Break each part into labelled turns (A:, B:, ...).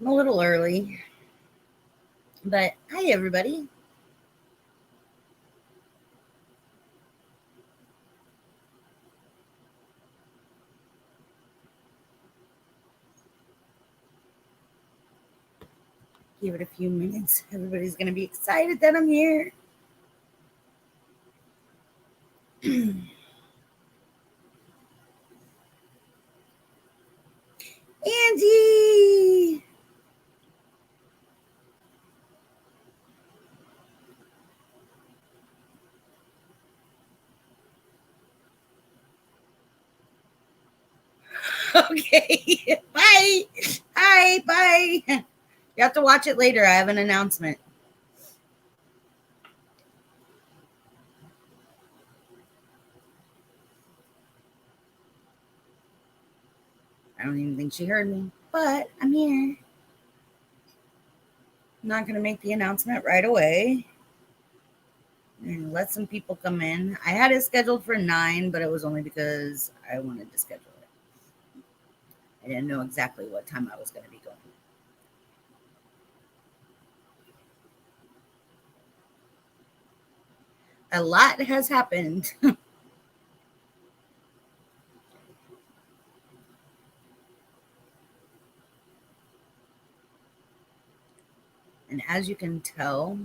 A: I'm a little early, but hi, everybody. Give it a few minutes. Everybody's going to be excited that I'm here. Angie! Okay. Bye. Hi. Bye. You have to watch it later. I have an announcement. I don't even think she heard me, but I'm here. I'm not going to make the announcement right away. And let some people come in. I had it scheduled for 9, but it was only because I wanted to schedule it. I didn't know exactly what time I was going to be going. A lot has happened. And as you can tell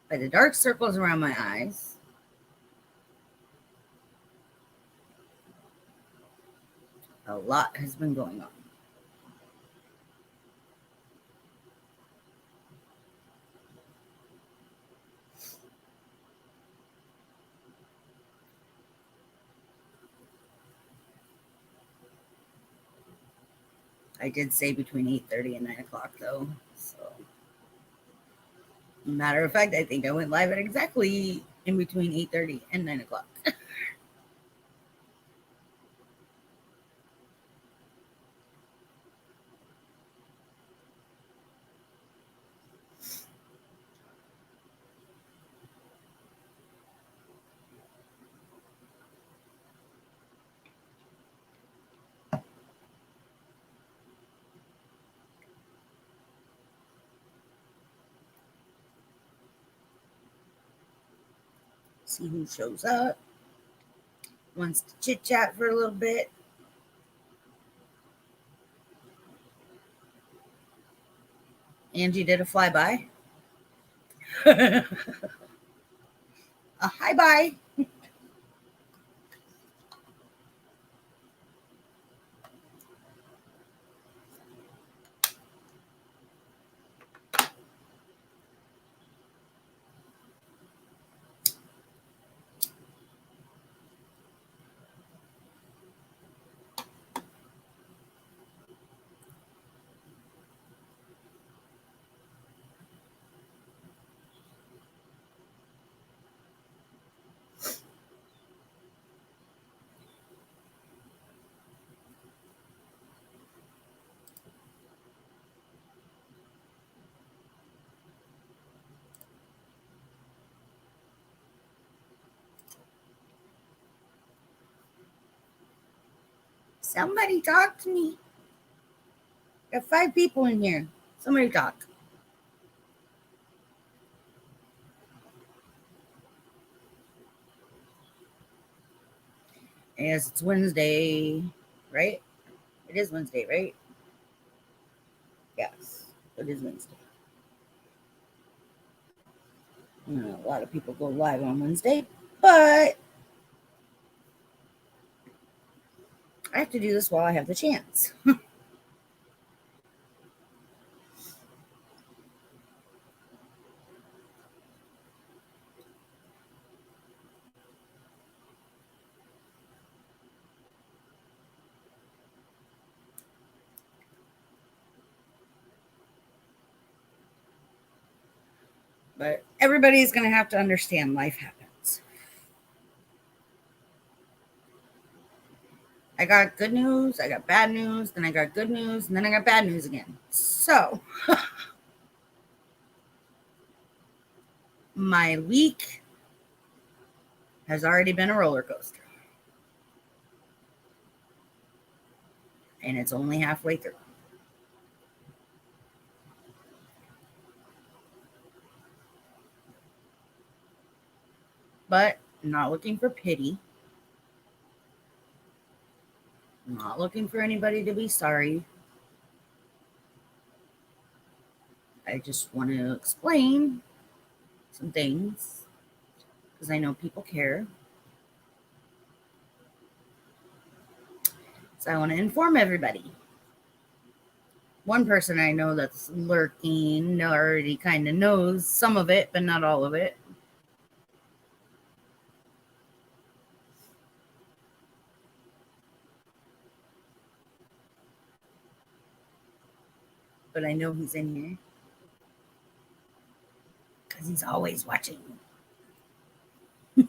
A: by the dark circles around my eyes, a lot has been going on. I did say between 8:30 and 9 o'clock, though. So, matter of fact, I think I went live at exactly in between 8:30 and 9 o'clock. See who shows up, wants to chit chat for a little bit. Angie did a flyby. A hi bye. Somebody talk to me. Got 5 people in here. Somebody talk. Yes, it's Wednesday, right? It is Wednesday, right? Yes, it is Wednesday. A lot of people go live on Wednesday, but I have to do this while I have the chance. But everybody's going to have to understand life happens. I got good news, I got bad news, then I got good news, and then I got bad news again. So, my week has already been a roller coaster. And it's only halfway through. But I'm not looking for pity. I'm not looking for anybody to be sorry. I just want to explain some things because I know people care. So I want to inform everybody. One person I know that's lurking already kind of knows some of it, but not all of it. But I know he's in here because he's always watching. I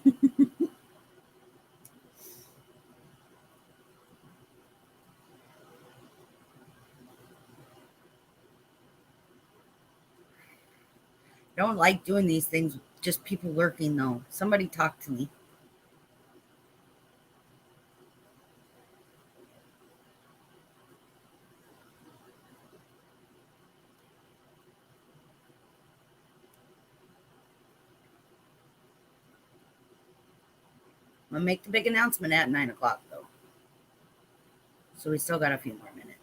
A: don't like doing these things with just people lurking, though. Somebody talk to me. I'm going to make the big announcement at 9 o'clock, though. So we still got a few more minutes.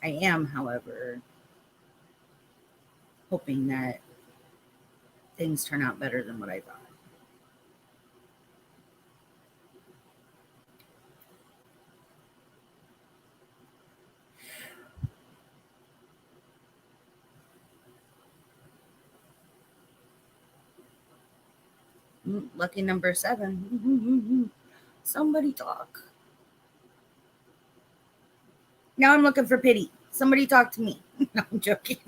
A: I am, however, hoping that things turn out better than what I thought. Lucky number 7. Somebody talk. Now I'm looking for pity. Somebody talk to me. No, I'm joking.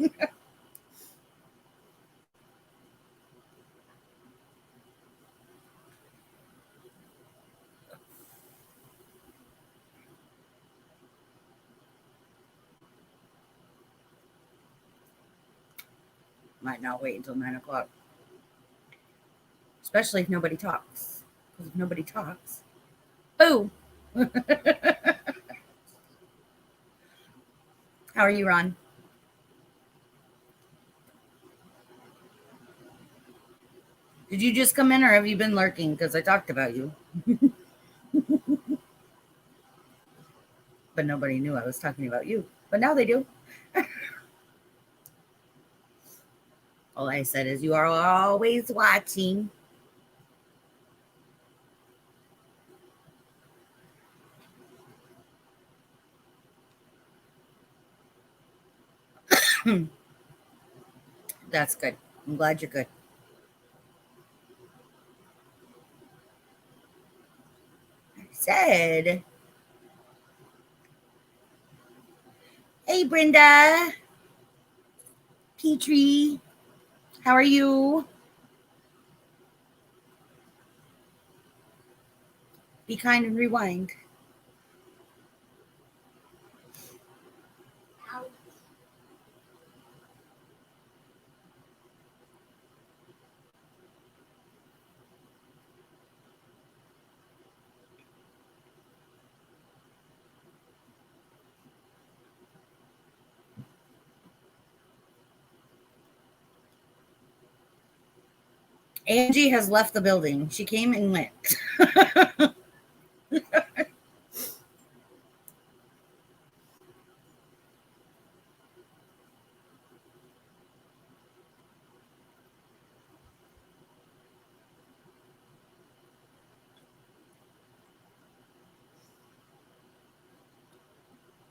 A: Might not wait until 9 o'clock. Especially if nobody talks. Because if nobody talks, boo. How are you, Ron? Did you just come in or have you been lurking? Because I talked about you. But nobody knew I was talking about you. But now they do. All I said is you are always watching. That's good. I'm glad you're good. I said, hey, Brenda. Petrie. How are you? Be kind and rewind. Angie has left the building. She came and went. It's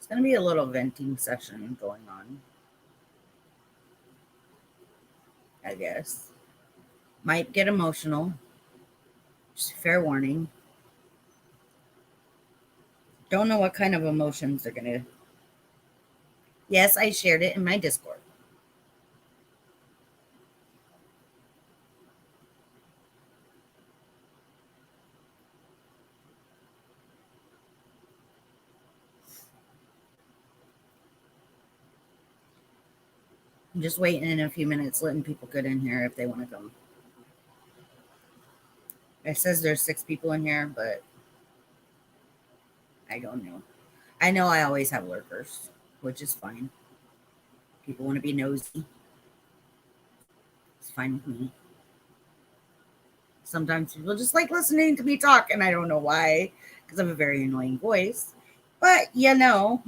A: going to be a little venting session going on, I guess. Might get emotional. Just fair warning. Don't know what kind of emotions they're going to. Yes, I shared it in my Discord. I'm just waiting in a few minutes, letting people get in here if they want to come. It says there's 6 people in here, but I don't know. I know I always have lurkers, which is fine. People want to be nosy. It's fine with me. Sometimes people just like listening to me talk, and I don't know why, because I have a very annoying voice. But it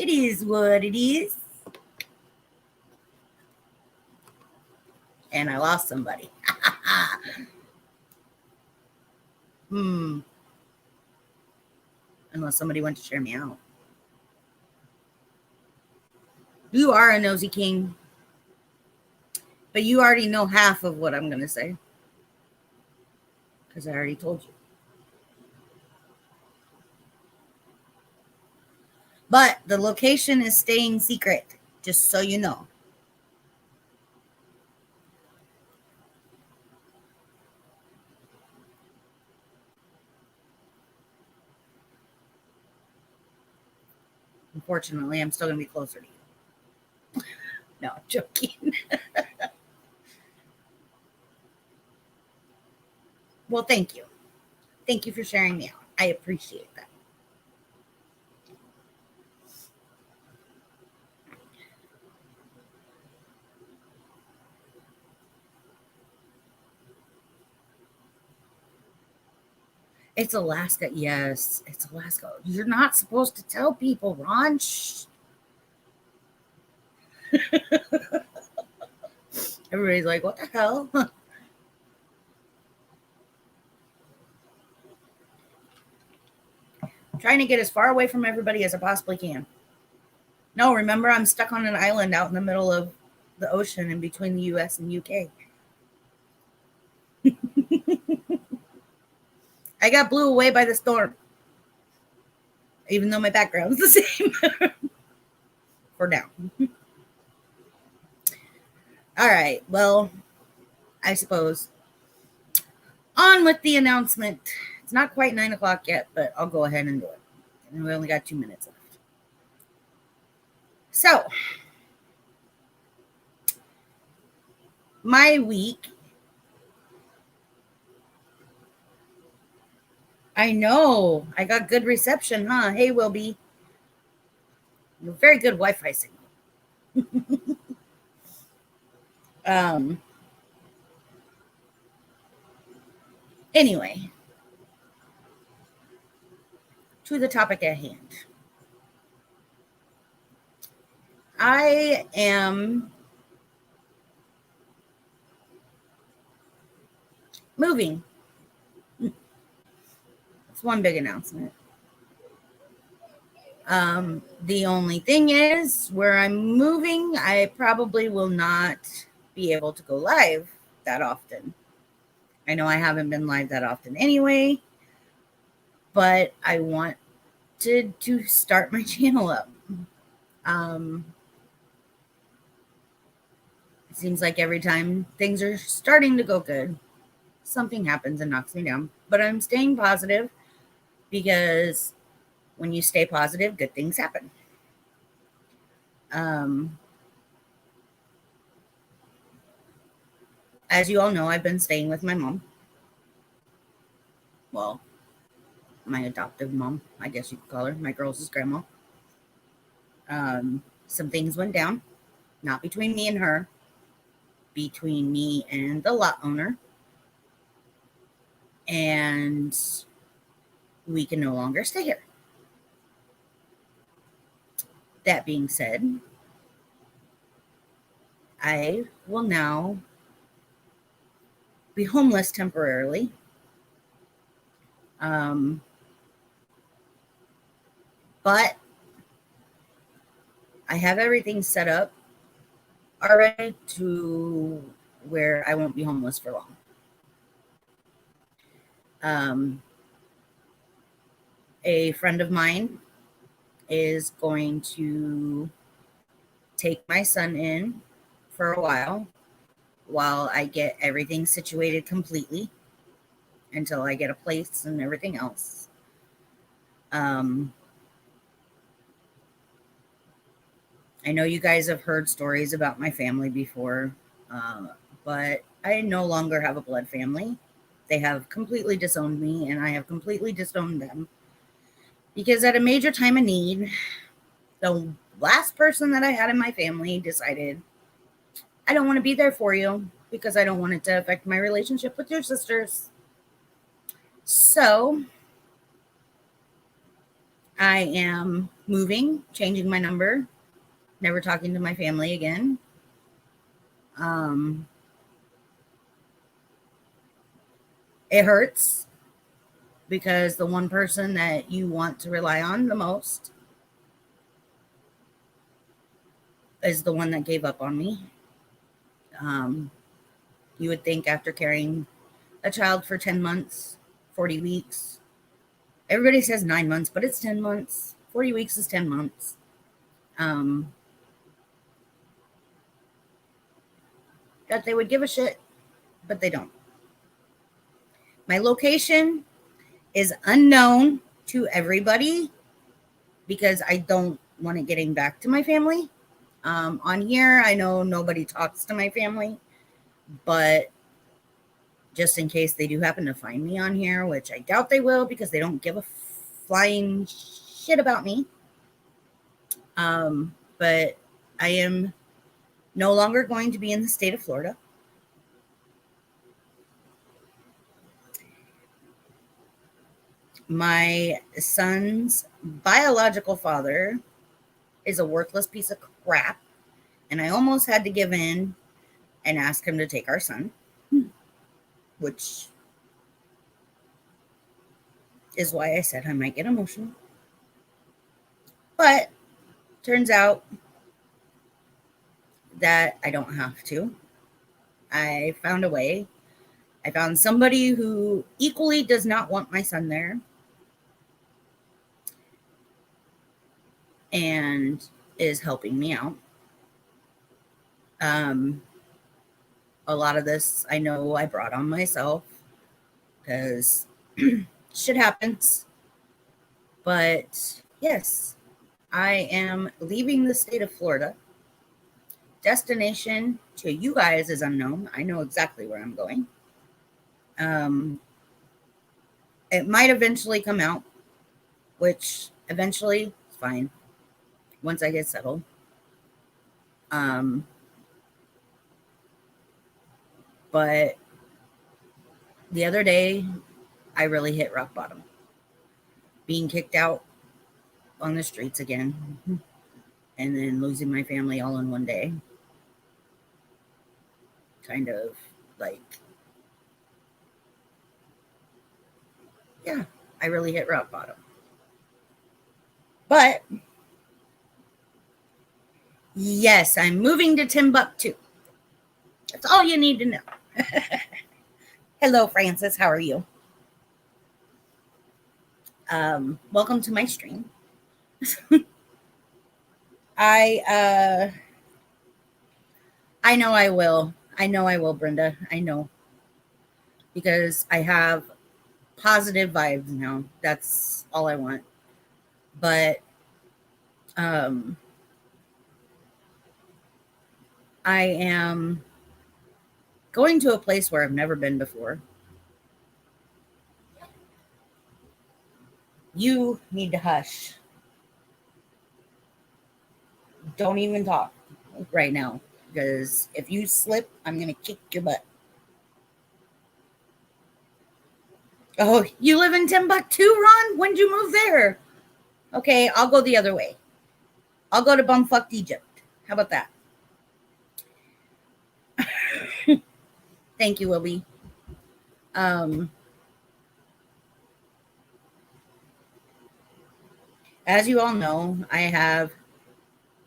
A: is what it is. And I lost somebody. Unless somebody went to share me out. You are a nosy king. But you already know half of what I'm going to say. Because I already told you. But the location is staying secret. Just so you know. Unfortunately, I'm still going to be closer to you. No, I'm joking. Well, thank you. Thank you for sharing me out. I appreciate that. It's Alaska. Yes, it's Alaska. You're not supposed to tell people, Ron. Shh. Everybody's like, what the hell? Trying to get as far away from everybody as I possibly can. No, remember, I'm stuck on an island out in the middle of the ocean in between the US and UK. I got blew away by the storm. Even though my background's the same. For now. All right. Well, I suppose. On with the announcement. It's not quite 9 o'clock yet, but I'll go ahead and do it. And we only got 2 minutes left. So, my week. I know. I got good reception, huh? Hey, Wilby. Very good Wi-Fi signal. Anyway, to the topic at hand. I am moving. It's one big announcement. The only thing is, where I'm moving, I probably will not be able to go live that often. I know I haven't been live that often anyway, but I wanted to start my channel up. It seems like every time things are starting to go good, something happens and knocks me down. But I'm staying positive because when you stay positive, good things happen. As you all know, I've been staying with my mom. Well, my adoptive mom, I guess you could call her, my girls' grandma. Some things went down, not between me and her, between me and the lot owner. And we can no longer stay here. That being said, I will now be homeless temporarily. But I have everything set up already to where I won't be homeless for long. A friend of mine is going to take my son in for a while I get everything situated completely, until I get a place and everything else. I know you guys have heard stories about my family before. But I no longer have a blood family. They have completely disowned me, and I have completely disowned them. Because at a major time of need, the last person that I had in my family decided, I don't want to be there for you because I don't want it to affect my relationship with your sisters. So I am moving, changing my number, never talking to my family again. Um, it hurts because the one person that you want to rely on the most is the one that gave up on me. You would think after carrying a child for 10 months, 40 weeks, everybody says 9 months, but it's 10 months. 40 weeks is 10 months. That they would give a shit, but they don't. My location is unknown to everybody because I don't want it getting back to my family. On here, I know nobody talks to my family, but just in case they do happen to find me on here, which I doubt they will because they don't give a flying shit about me. But I am no longer going to be in the state of Florida. My son's biological father is a worthless piece of crap, and I almost had to give in and ask him to take our son, which is why I said I might get emotional. But turns out that I don't have to. I found a way. I found somebody who equally does not want my son there and is helping me out. A lot of this I know I brought on myself because shit happens. But yes, I am leaving the state of Florida. Destination to you guys is unknown. I know exactly where I'm going. It might eventually come out, which eventually is fine once I get settled. But the other day, I really hit rock bottom. Being kicked out on the streets again, and then losing my family all in one day. Kind of like, yeah, I really hit rock bottom. But yes, I'm moving to Timbuktu. That's all you need to know. Hello, Francis. How are you? Welcome to my stream. I know I will. I know I will, Brenda. I know. Because I have positive vibes now. That's all I want. But I am going to a place where I've never been before. You need to hush. Don't even talk right now. Because if you slip, I'm going to kick your butt. Oh, you live in Timbuktu, Ron? When did you move there? Okay, I'll go the other way. I'll go to bumfucked Egypt. How about that? Thank you, Wilby. As you all know, I have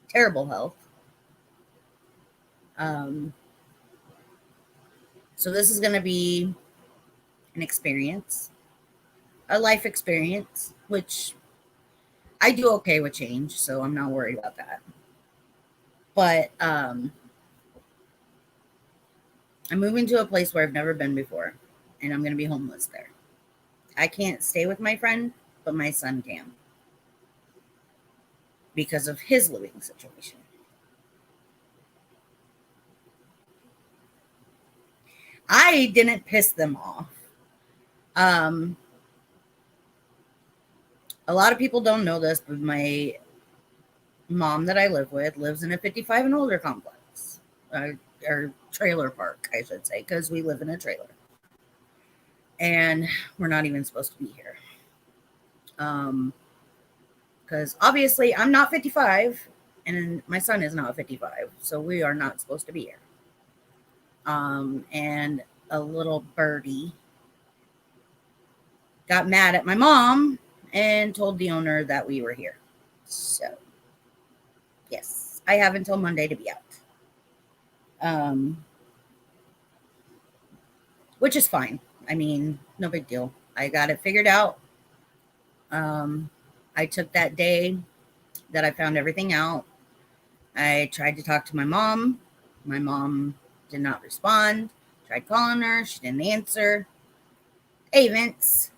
A: terrible health. So this is going to be an experience, a life experience, which I do okay with change, so I'm not worried about that. But I'm moving to a place where I've never been before, and I'm going to be homeless there. I can't stay with my friend, but my son can because of his living situation. I didn't piss them off. Um, a lot of people don't know this, but my mom that I live with lives in a 55 and older complex, or trailer park, I should say, because we live in a trailer. And we're not even supposed to be here. Because obviously I'm not 55 and my son is not 55, so we are not supposed to be here. And a little birdie got mad at my mom and told the owner that we were here. So, yes, I have until Monday to be out. Which is fine. I mean, no big deal. I got it figured out. I took that day that I found everything out. I tried to talk to my mom. My mom did not respond. Tried calling her. She didn't answer. Hey, Vince.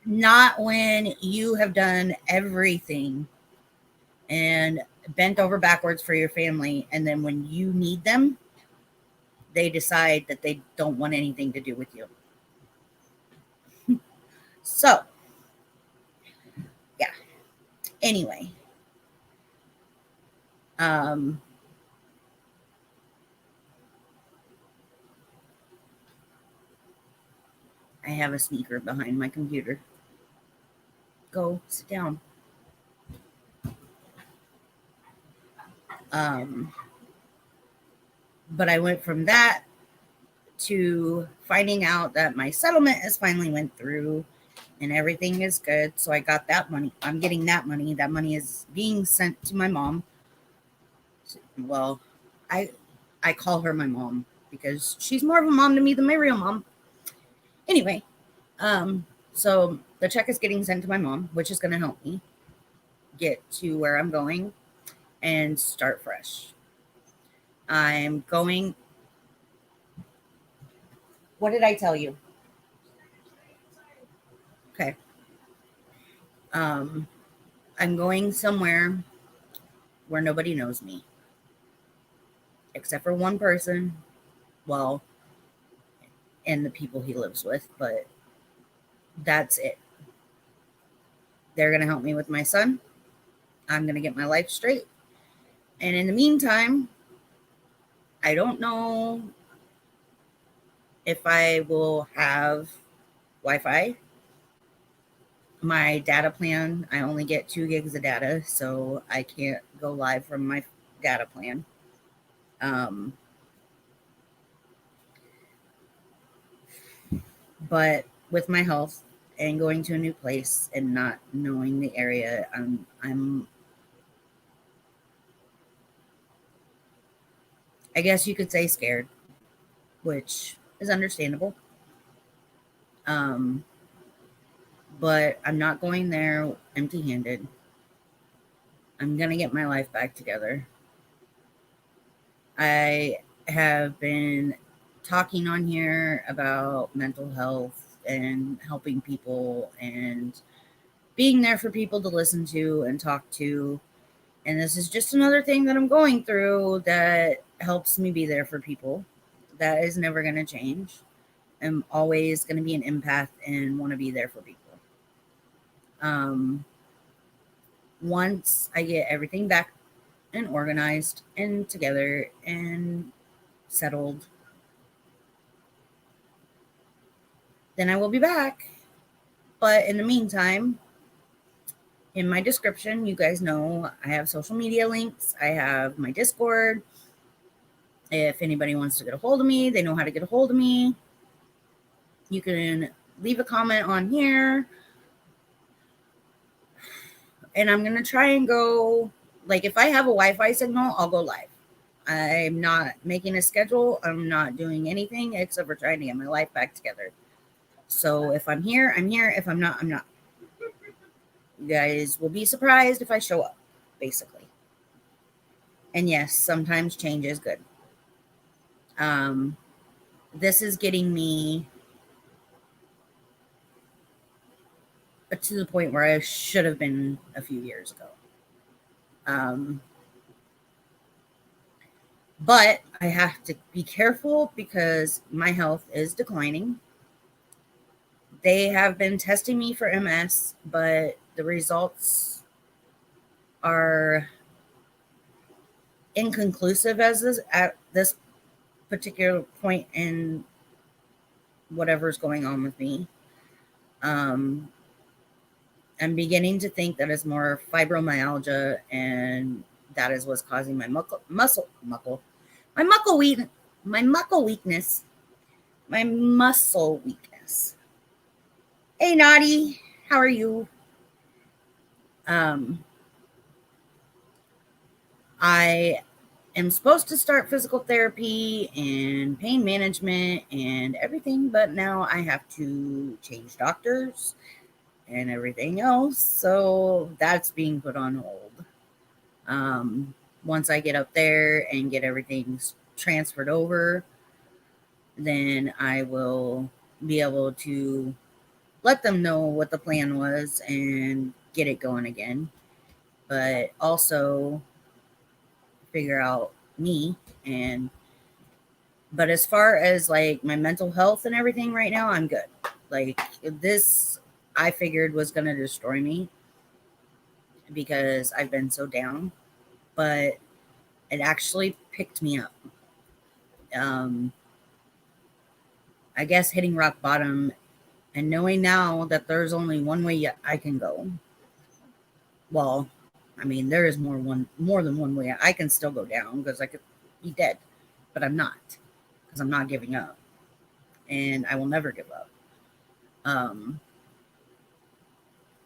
A: Not when you have done everything and bent over backwards for your family, and then when you need them, they decide that they don't want anything to do with you. So, yeah. Anyway, I have a sneaker behind my computer. Go sit down. But I went from that to finding out that my settlement has finally went through and everything is good. So I got that money. I'm getting that money. That money is being sent to my mom. Well, I call her my mom because she's more of a mom to me than my real mom. Anyway, so the check is getting sent to my mom, which is going to help me get to where I'm going and start fresh. I'm going. What did I tell you? Okay. I'm going somewhere where nobody knows me except for one person. Well, and the people he lives with, but that's it. They're going to help me with my son. I'm going to get my life straight. And in the meantime, I don't know if I will have Wi-Fi. My data plan, I only get 2 gigs of data, so I can't go live from my data plan. But with my health and going to a new place and not knowing the area, I'm I guess you could say scared, which is understandable. But I'm not going there empty-handed. I'm going to get my life back together. I have been talking on here about mental health and helping people and being there for people to listen to and talk to. And this is just another thing that I'm going through that helps me be there for people. That is never going to change. I'm always going to be an empath and want to be there for people. Once I get everything back and organized and together and settled, then I will be back. But in the meantime, in my description, you guys know I have social media links. I have my Discord. If anybody wants to get a hold of me, they know how to get a hold of me. You can leave a comment on here. And I'm going to try and go, like, if I have a Wi-Fi signal, I'll go live. I'm not making a schedule. I'm not doing anything except for trying to get my life back together. So if I'm here, I'm here. If I'm not, I'm not. You guys will be surprised if I show up, basically. And yes, sometimes change is good. This is getting me to the point where I should have been a few years ago. But I have to be careful because my health is declining. They have been testing me for MS, but the results are inconclusive at this particular point in whatever's going on with me. I'm beginning to think that it's more fibromyalgia, and that is what's causing my muscle weakness. Hey, Naughty, how are you? I am supposed to start physical therapy and pain management and everything, but now I have to change doctors and everything else. So that's being put on hold. Once I get up there and get everything transferred over, then I will be able to let them know what the plan was and get it going again. But also figure out me. But as far as like my mental health and everything right now, I'm good. Like this, I figured was going to destroy me because I've been so down, but it actually picked me up. I guess hitting rock bottom and knowing now that there's only one way I can go. Well, I mean, there is more than one way. I can still go down because I could be dead, but I'm not, because I'm not giving up, and I will never give up.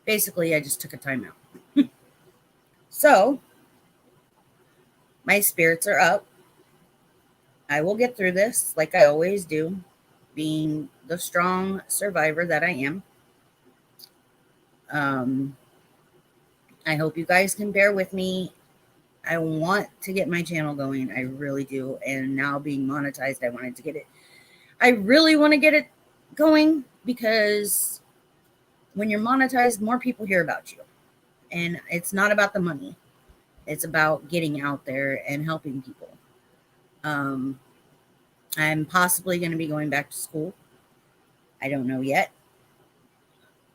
A: Basically, I just took a time out. So my spirits are up. I will get through this like I always do, being the strong survivor that I am. I hope you guys can bear with me. I want to get my channel going. I really do. And now being monetized, I wanted to get it. I really want to get it going because when you're monetized, more people hear about you. And it's not about the money. It's about getting out there and helping people. I'm possibly going to be going back to school. I don't know yet.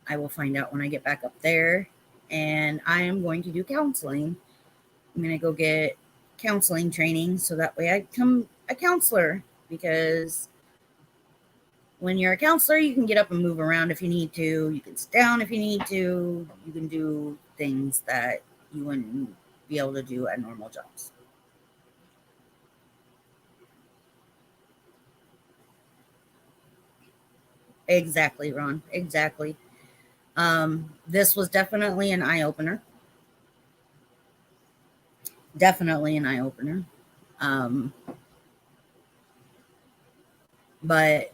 A: I will find out when I get back up there. And I am going to do counseling. I'm going to go get counseling training so that way I become a counselor, because when you're a counselor, you can get up and move around if you need to. You can sit down if you need to. You can do things that you wouldn't be able to do at normal jobs. Exactly, Ron. Exactly. This was definitely an eye-opener. Definitely an eye-opener. But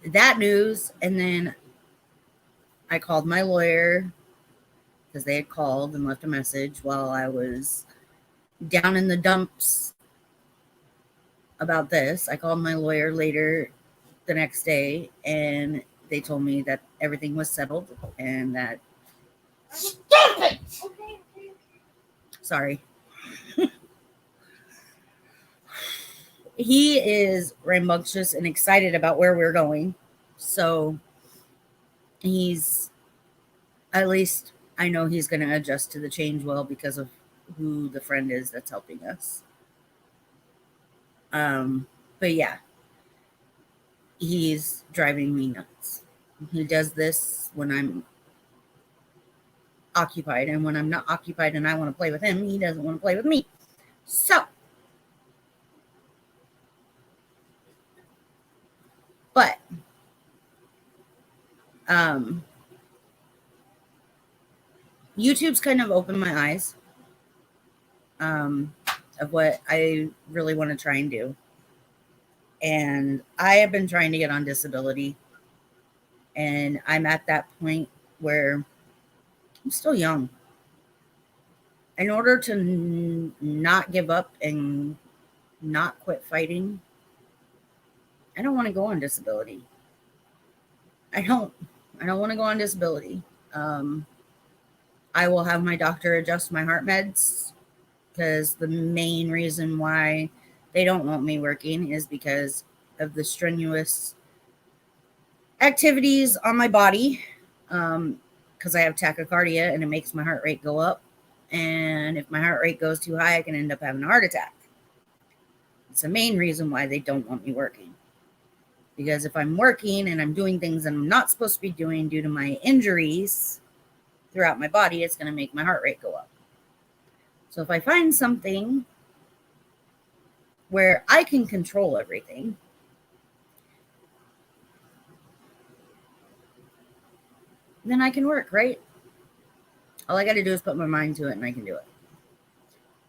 A: that news, and then I called my lawyer because they had called and left a message while I was down in the dumps about this. I called my lawyer later the next day, and they told me that everything was settled and that... Stop it! Sorry. He is rambunctious and excited about where we're going. So he's, at least I know he's going to adjust to the change well because of who the friend is that's helping us. But yeah, he's driving me nuts. He does this when I'm occupied, and when I'm not occupied and I want to play with him, he doesn't want to play with me. So, but YouTube's kind of opened my eyes of what I really want to try and do. And I have been trying to get on disability, and I'm at that point where I'm still young. In order to not give up and not quit fighting, I don't want to go on disability. I don't want to go on disability. I will have my doctor adjust my heart meds, because the main reason why they don't want me working is because of the strenuous activities on my body, because I have tachycardia and it makes my heart rate go up. And if my heart rate goes too high, I can end up having a heart attack. It's the main reason why they don't want me working. Because if I'm working and I'm doing things that I'm not supposed to be doing due to my injuries throughout my body, it's going to make my heart rate go up. So if I find something where I can control everything, then I can work, right? All I got to do is put my mind to it and I can do it.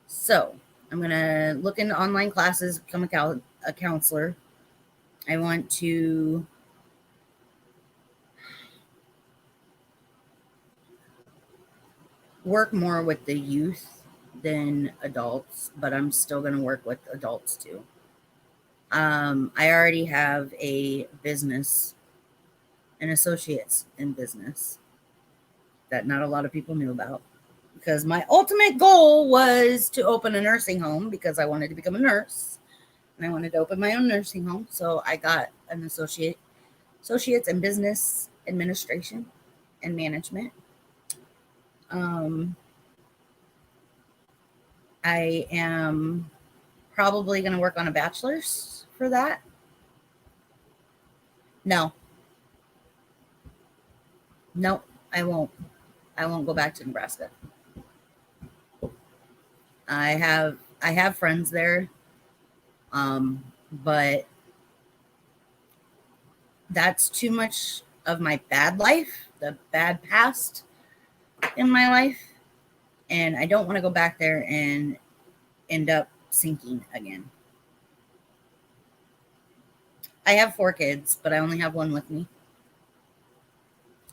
A: So I'm going to look into online classes, become a counselor. I want to work more with the youth than adults, but I'm still going to work with adults too. I already have a business, an associate's in business that not a lot of people knew about, because my ultimate goal was to open a nursing home, because I wanted to become a nurse and I wanted to open my own nursing home. So I got an associate's in business administration and management. I am probably going to work on a bachelor's for that. No, I won't. I won't go back to Nebraska. I have friends there, but that's too much of my bad life, the bad past in my life, and I don't want to go back there and end up sinking again. I have 4 kids, but I only have one with me,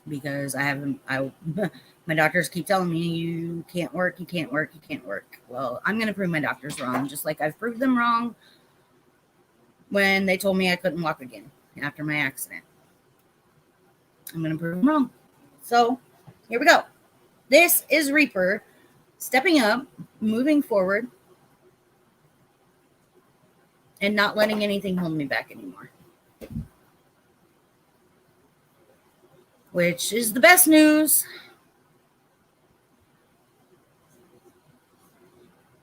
A: because my doctors keep telling me, you can't work. Well, I'm going to prove my doctors wrong, just like I've proved them wrong when they told me I couldn't walk again after my accident. I'm going to prove them wrong. So here we go. This is Reaper stepping up, moving forward, and not letting anything hold me back anymore. Which is the best news.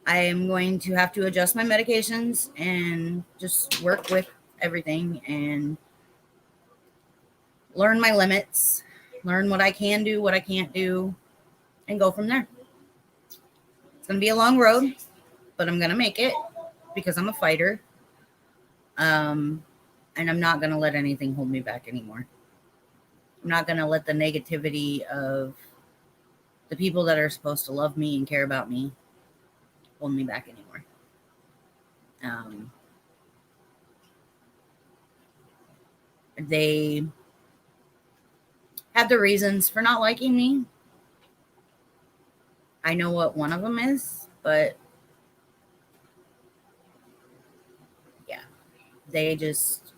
A: I am going to have to adjust my medications and just work with everything and learn my limits, learn what I can do, what I can't do, and go from there. It's going to be a long road, but I'm going to make it, because I'm a fighter. And I'm not going to let anything hold me back anymore. I'm not going to let the negativity of the people that are supposed to love me and care about me hold me back anymore. They have the reasons for not liking me. I know what one of them is, but yeah, they just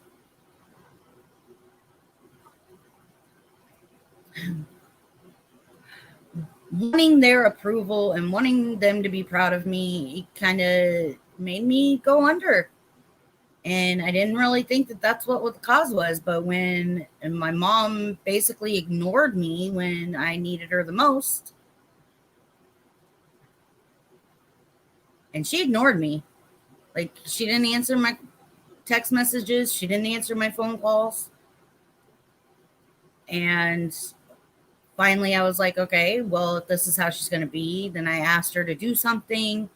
A: wanting their approval and wanting them to be proud of me kind of made me go under. And I didn't really think that that's what the cause was. But when my mom basically ignored me when I needed her the most, and she ignored me. Like, she didn't answer my text messages. She didn't answer my phone calls. And finally, I was like, okay, well, if this is how she's going to be, then I asked her to do something.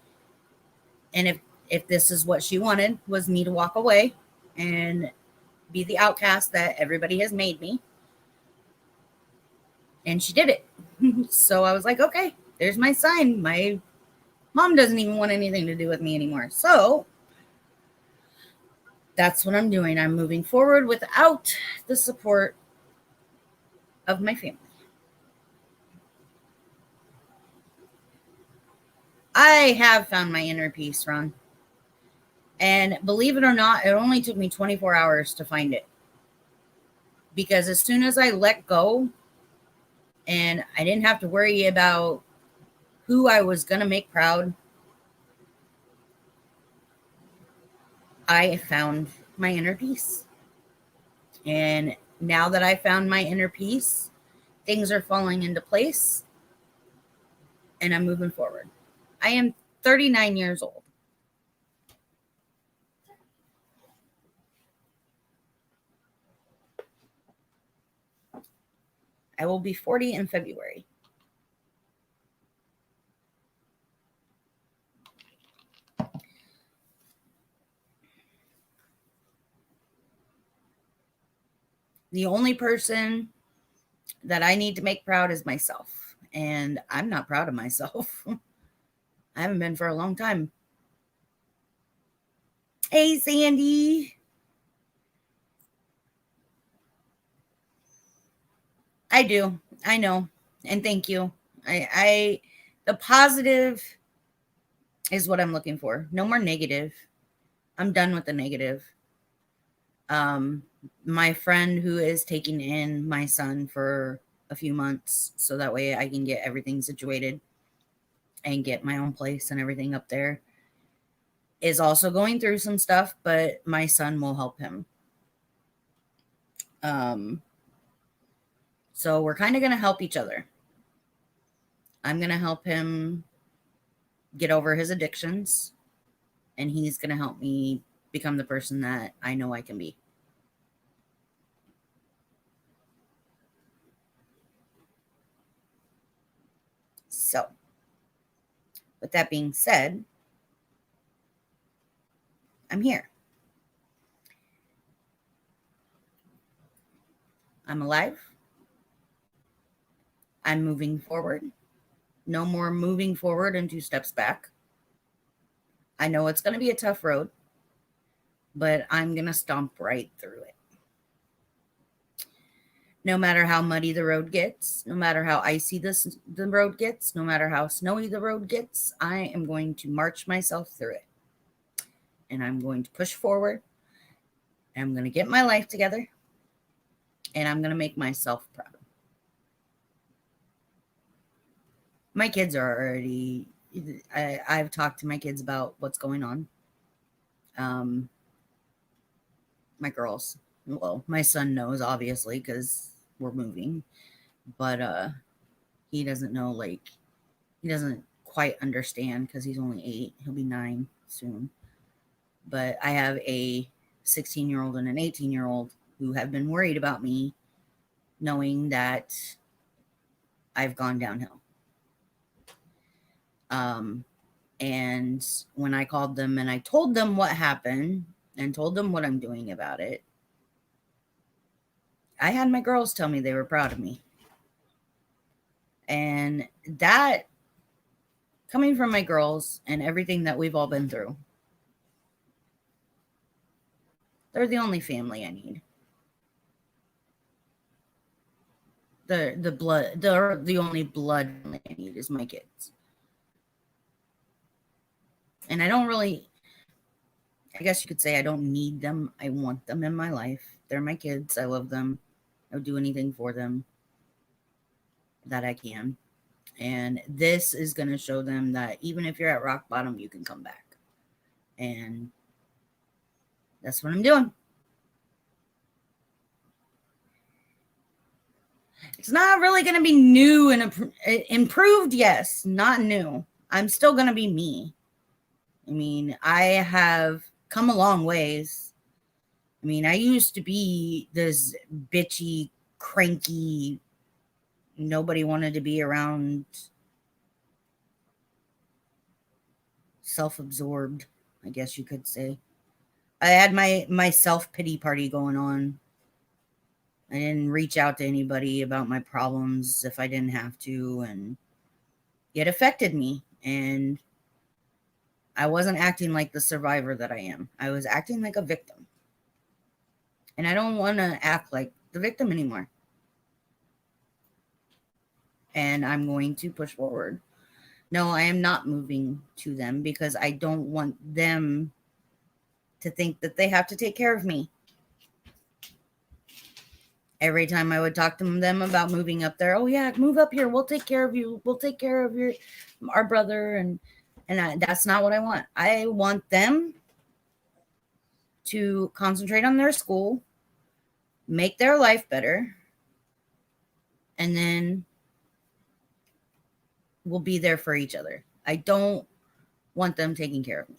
A: And if this is what she wanted, was me to walk away and be the outcast that everybody has made me. And she did it. So I was like, okay, there's my sign. My mom doesn't even want anything to do with me anymore. So that's what I'm doing. I'm moving forward without the support of my family. I have found my inner peace, Ron. And believe it or not, it only took me 24 hours to find it. Because as soon as I let go, and I didn't have to worry about who I was going to make proud, I found my inner peace. And now that I found my inner peace, things are falling into place and I'm moving forward. I am 39 years old. I will be 40 in February. The only person that I need to make proud is myself. And I'm not proud of myself. I haven't been for a long time. Hey, Sandy. I do. I know. And thank you. The positive is what I'm looking for. No more negative. I'm done with the negative. My friend who is taking in my son for a few months so that way I can get everything situated and get my own place and everything up there is also going through some stuff, but my son will help him. So we're kind of going to help each other. I'm going to help him get over his addictions, and he's going to help me become the person that I know I can be. So, with that being said, I'm here. I'm alive. I'm moving forward. No more moving forward and 2 steps back. I know it's going to be a tough road, but I'm going to stomp right through it. No matter how muddy the road gets, no matter how icy the road gets, no matter how snowy the road gets, I am going to march myself through it. And I'm going to push forward. And I'm going to get my life together. And I'm going to make myself proud. My kids are already, I've talked to my kids about what's going on. My girls, well, my son knows, obviously, because we're moving. But he doesn't know, like, he doesn't quite understand because he's only 8. He'll be 9 soon. But I have a 16-year-old and an 18-year-old who have been worried about me, knowing that I've gone downhill. And when I called them and I told them what happened and told them what I'm doing about it, I had my girls tell me they were proud of me. And that, coming from my girls and everything that we've all been through, they're the only family I need. The only blood I need is my kids. And I don't really, I guess you could say I don't need them. I want them in my life. They're my kids. I love them. I would do anything for them that I can. And this is going to show them that even if you're at rock bottom, you can come back. And that's what I'm doing. It's not really going to be new and improved. Yes, not new. I'm still going to be me. I mean, I have come a long ways. I mean, I used to be this bitchy, cranky, nobody wanted to be around, self-absorbed, I guess you could say. I had my self-pity party going on. I didn't reach out to anybody about my problems if I didn't have to, and it affected me. And I wasn't acting like the survivor that I am. I was acting like a victim. And I don't want to act like the victim anymore. And I'm going to push forward. No, I am not moving to them because I don't want them to think that they have to take care of me. Every time I would talk to them about moving up there, oh yeah, move up here. We'll take care of you. We'll take care of our brother. And that's not what I want. I want them to concentrate on their school, make their life better, and then we'll be there for each other. I don't want them taking care of me.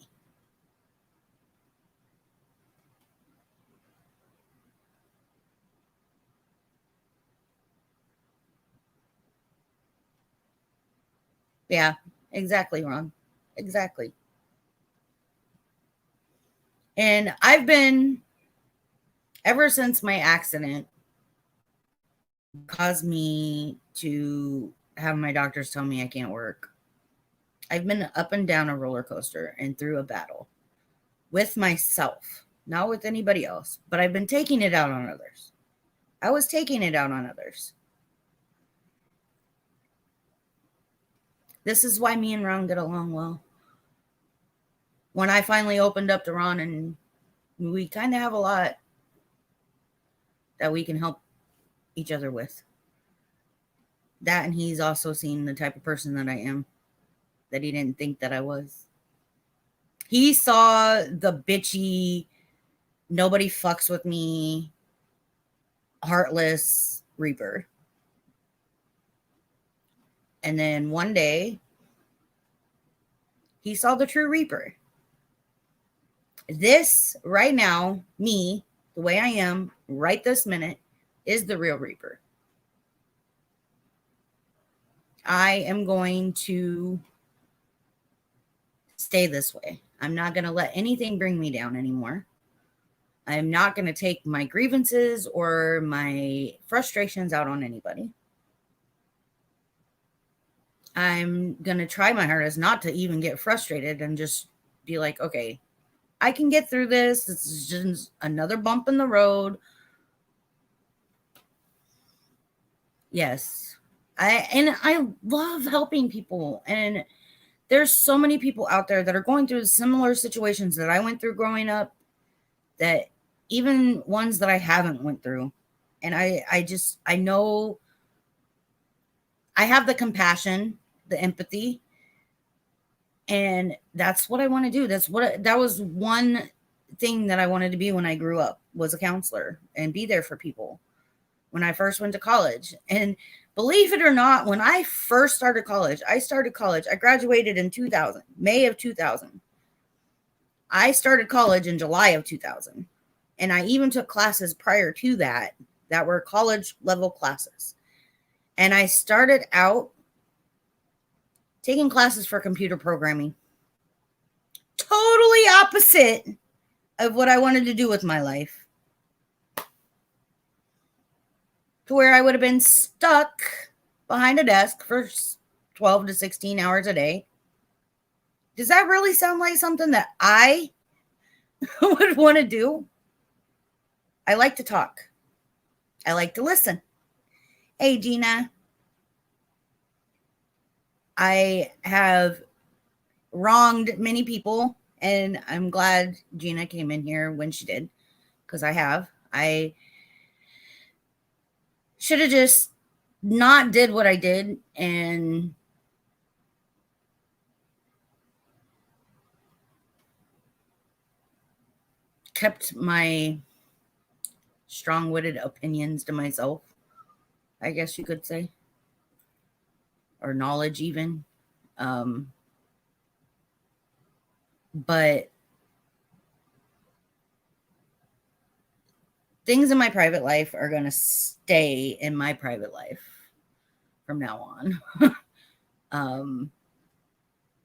A: Yeah, exactly, Ron. Exactly. And I've been, ever since my accident caused me to have my doctors tell me I can't work, I've been up and down a roller coaster and through a battle with myself, not with anybody else, but I've been taking it out on others. I was taking it out on others. This is why me and Ron get along well. When I finally opened up to Ron, and we kind of have a lot that we can help each other with. That, and he's also seen the type of person that I am, that he didn't think that I was. He saw the bitchy, nobody fucks with me, heartless Reaper. And then one day, he saw the true Reaper. This, right now, me, the way I am, right this minute, is the real Reaper. I am going to stay this way. I'm not going to let anything bring me down anymore. I'm not going to take my grievances or my frustrations out on anybody. I'm going to try my hardest not to even get frustrated and just be like, okay, I can get through this. This is just another bump in the road. Yes. I love helping people. And there's so many people out there that are going through similar situations that I went through growing up, that even ones that I haven't went through. And I know I have the compassion, the empathy, and that's what I want to do. That was one thing that I wanted to be when I grew up, was a counselor and be there for people when I first went to college. And believe it or not, when I first started college, I graduated in 2000, May of 2000. I started college in July of 2000. And I even took classes prior to that were college level classes. And I started out taking classes for computer programming. Totally opposite of what I wanted to do with my life. To where I would have been stuck behind a desk for 12 to 16 hours a day. Does that really sound like something that I would want to do? I like to talk. I like to listen. Hey, Gina. I have wronged many people, and I'm glad Gina came in here when she did, because I should have just not did what I did and kept my strong-witted opinions to myself, I guess you could say, or knowledge even. But things in my private life are going to stay in my private life from now on.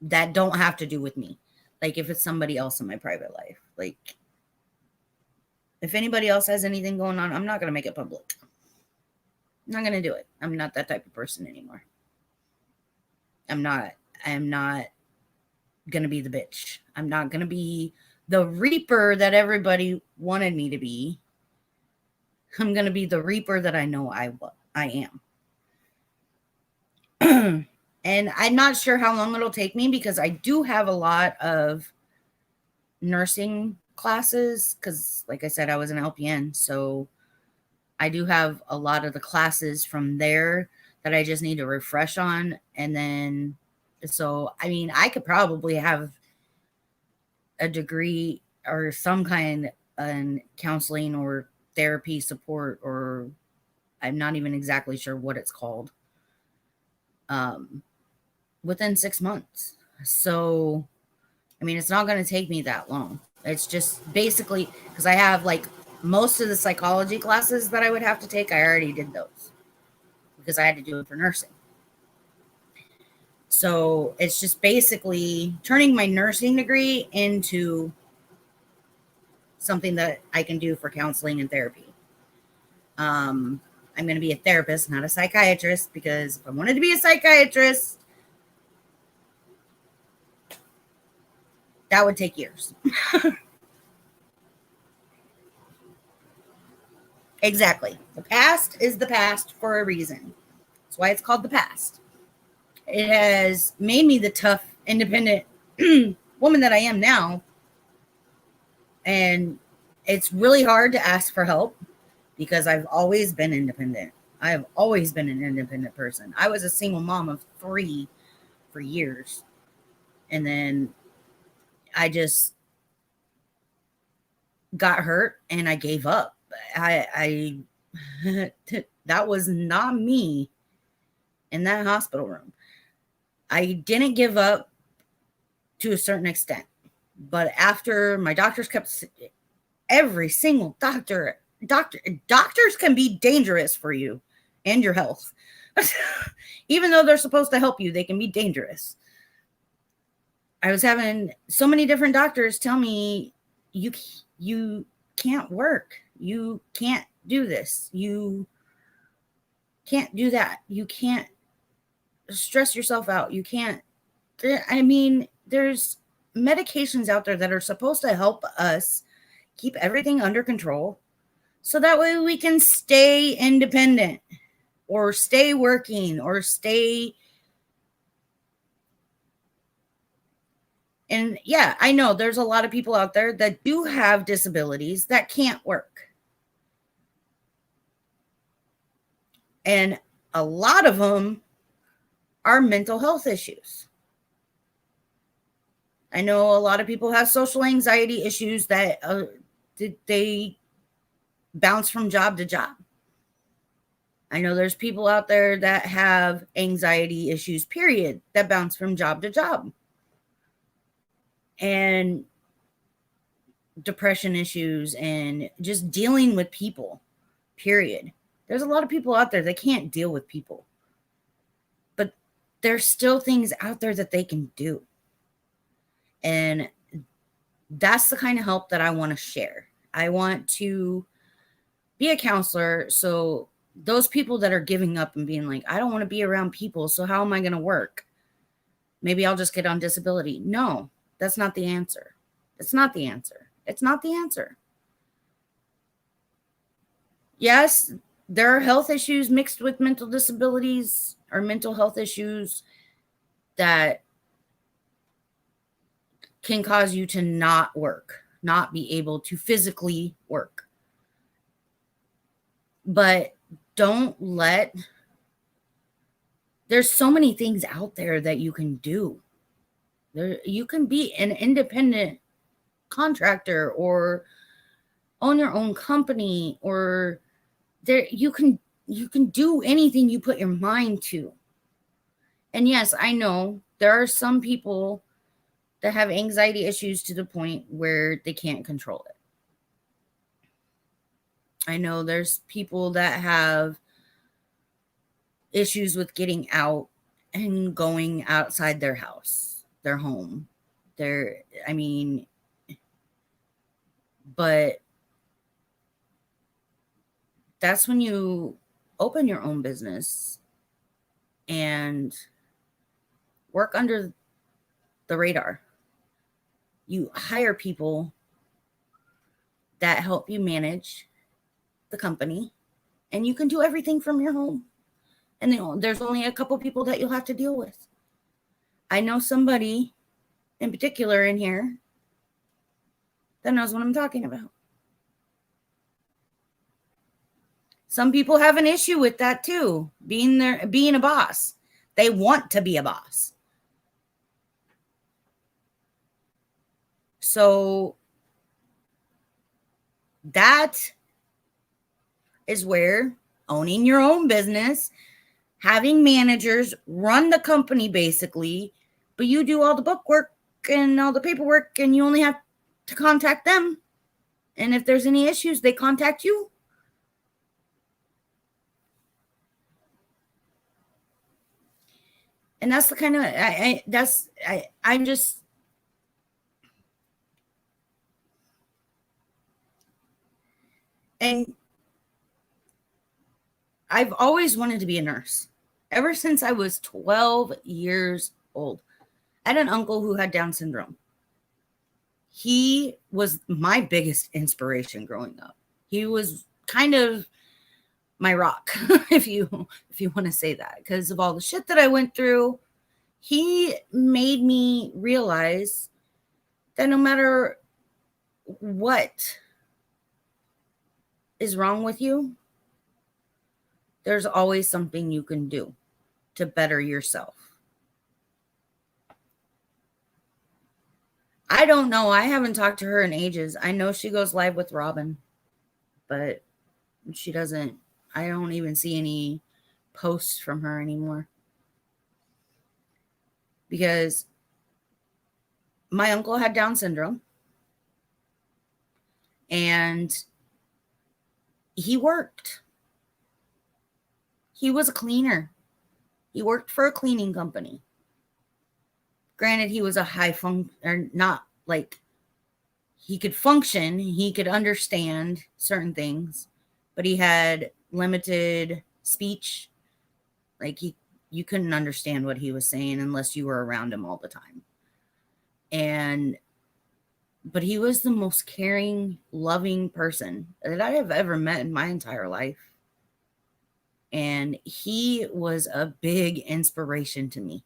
A: That don't have to do with me. Like if it's somebody else in my private life, like if anybody else has anything going on, I'm not going to make it public. I'm not going to do it. I'm not that type of person anymore. I'm not going to be the bitch. I'm not going to be the Reaper that everybody wanted me to be. I'm going to be the Reaper that I know I am. And I'm not sure how long it'll take me, because I do have a lot of nursing classes, because like I said, I was an LPN. So I do have a lot of the classes from there that I just need to refresh on. And then, so, I mean, I could probably have a degree or some kind in counseling or therapy support, or I'm not even exactly sure what it's called, within 6 months. So, I mean, it's not going to take me that long. It's just basically because I have like most of the psychology classes that I would have to take, I already did those because I had to do it for nursing. So it's just basically turning my nursing degree into something that I can do for counseling and therapy. I'm going to be a therapist, not a psychiatrist, because if I wanted to be a psychiatrist, that would take years. Exactly. The past is the past for a reason. That's why it's called the past. It has made me the tough, independent woman that I am now. And it's really hard to ask for help because I've always been independent. I have always been an independent person. I was a single mom of 3 for years. And then I just got hurt and I gave up. I that was not me in that hospital room. I didn't give up to a certain extent, but after my doctors kept, every single doctors can be dangerous for you and your health. Even though they're supposed to help you, they can be dangerous. I was having so many different doctors tell me, you can't work. You can't do this. You can't do that. You can't stress yourself out. You can't. I mean, there's medications out there that are supposed to help us keep everything under control so that way we can stay independent or stay working or stay. And yeah, I know there's a lot of people out there that do have disabilities that can't work. And a lot of them are mental health issues. I know a lot of people have social anxiety issues that they bounce from job to job. I know there's people out there that have anxiety issues, period, that bounce from job to job. And depression issues and just dealing with people, period. There's a lot of people out there that can't deal with people. But there's still things out there that they can do. And that's the kind of help that I want to share. I want to be a counselor. So those people that are giving up and being like, I don't want to be around people, so how am I going to work? Maybe I'll just get on disability. No, that's not the answer. It's not the answer. It's not the answer. Yes, there are health issues mixed with mental disabilities or mental health issues that can cause you to not work, not be able to physically work. But don't let, there's so many things out there that you can do. You can be an independent contractor or own your own company, or there you can do anything you put your mind to. And yes, I know there are some people that have anxiety issues to the point where they can't control it. I know there's people that have issues with getting out and going outside their house, their home. But that's when you open your own business and work under the radar. You hire people that help you manage the company, and you can do everything from your home. And there's only a couple people that you'll have to deal with. I know somebody in particular in here that knows what I'm talking about. Some people have an issue with that too, being a boss. They want to be a boss. So that is where owning your own business, having managers run the company basically, but you do all the bookwork and all the paperwork, and you only have to contact them. And if there's any issues, they contact you. And that's the kind of I'm just, and I've always wanted to be a nurse ever since I was 12 years old. I had an uncle who had Down syndrome. He was my biggest inspiration growing up. He was kind of my rock, if you want to say that, because of all the shit that I went through. He made me realize that no matter what is wrong with you, there's always something you can do to better yourself. I don't know. I haven't talked to her in ages. I know she goes live with Robin, but she doesn't. I don't even see any posts from her anymore. Because my uncle had Down syndrome, and he worked. He was a cleaner. He worked for a cleaning company. Granted, he was a or not like, he could function, he could understand certain things, but he had limited speech. Like, you couldn't understand what he was saying unless you were around him all the time. But he was the most caring, loving person that I have ever met in my entire life. And he was a big inspiration to me.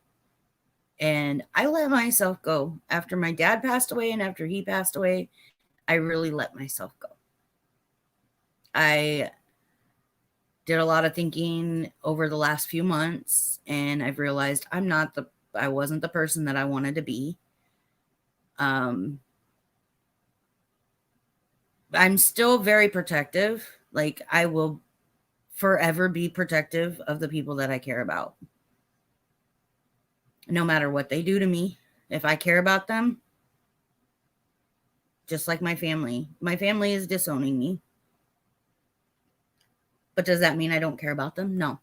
A: And I let myself go. After my dad passed away and after he passed away, I really let myself go. I did a lot of thinking over the last few months, and I've realized I wasn't the person that I wanted to be. I'm still very protective. Like, I will forever be protective of the people that I care about. No matter what they do to me, if I care about them, just like my family is disowning me. But does that mean I don't care about them? No.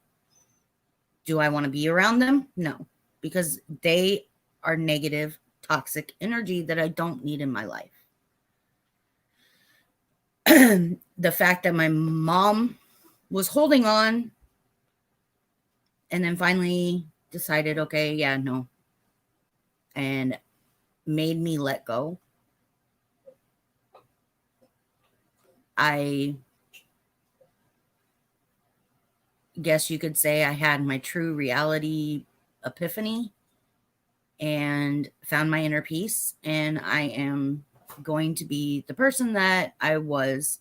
A: Do I want to be around them? No, because they are negative, toxic energy that I don't need in my life. The fact that my mom was holding on and then finally decided, okay, yeah, no, and made me let go. I guess you could say I had my true reality epiphany and found my inner peace, and I am going to be the person that I was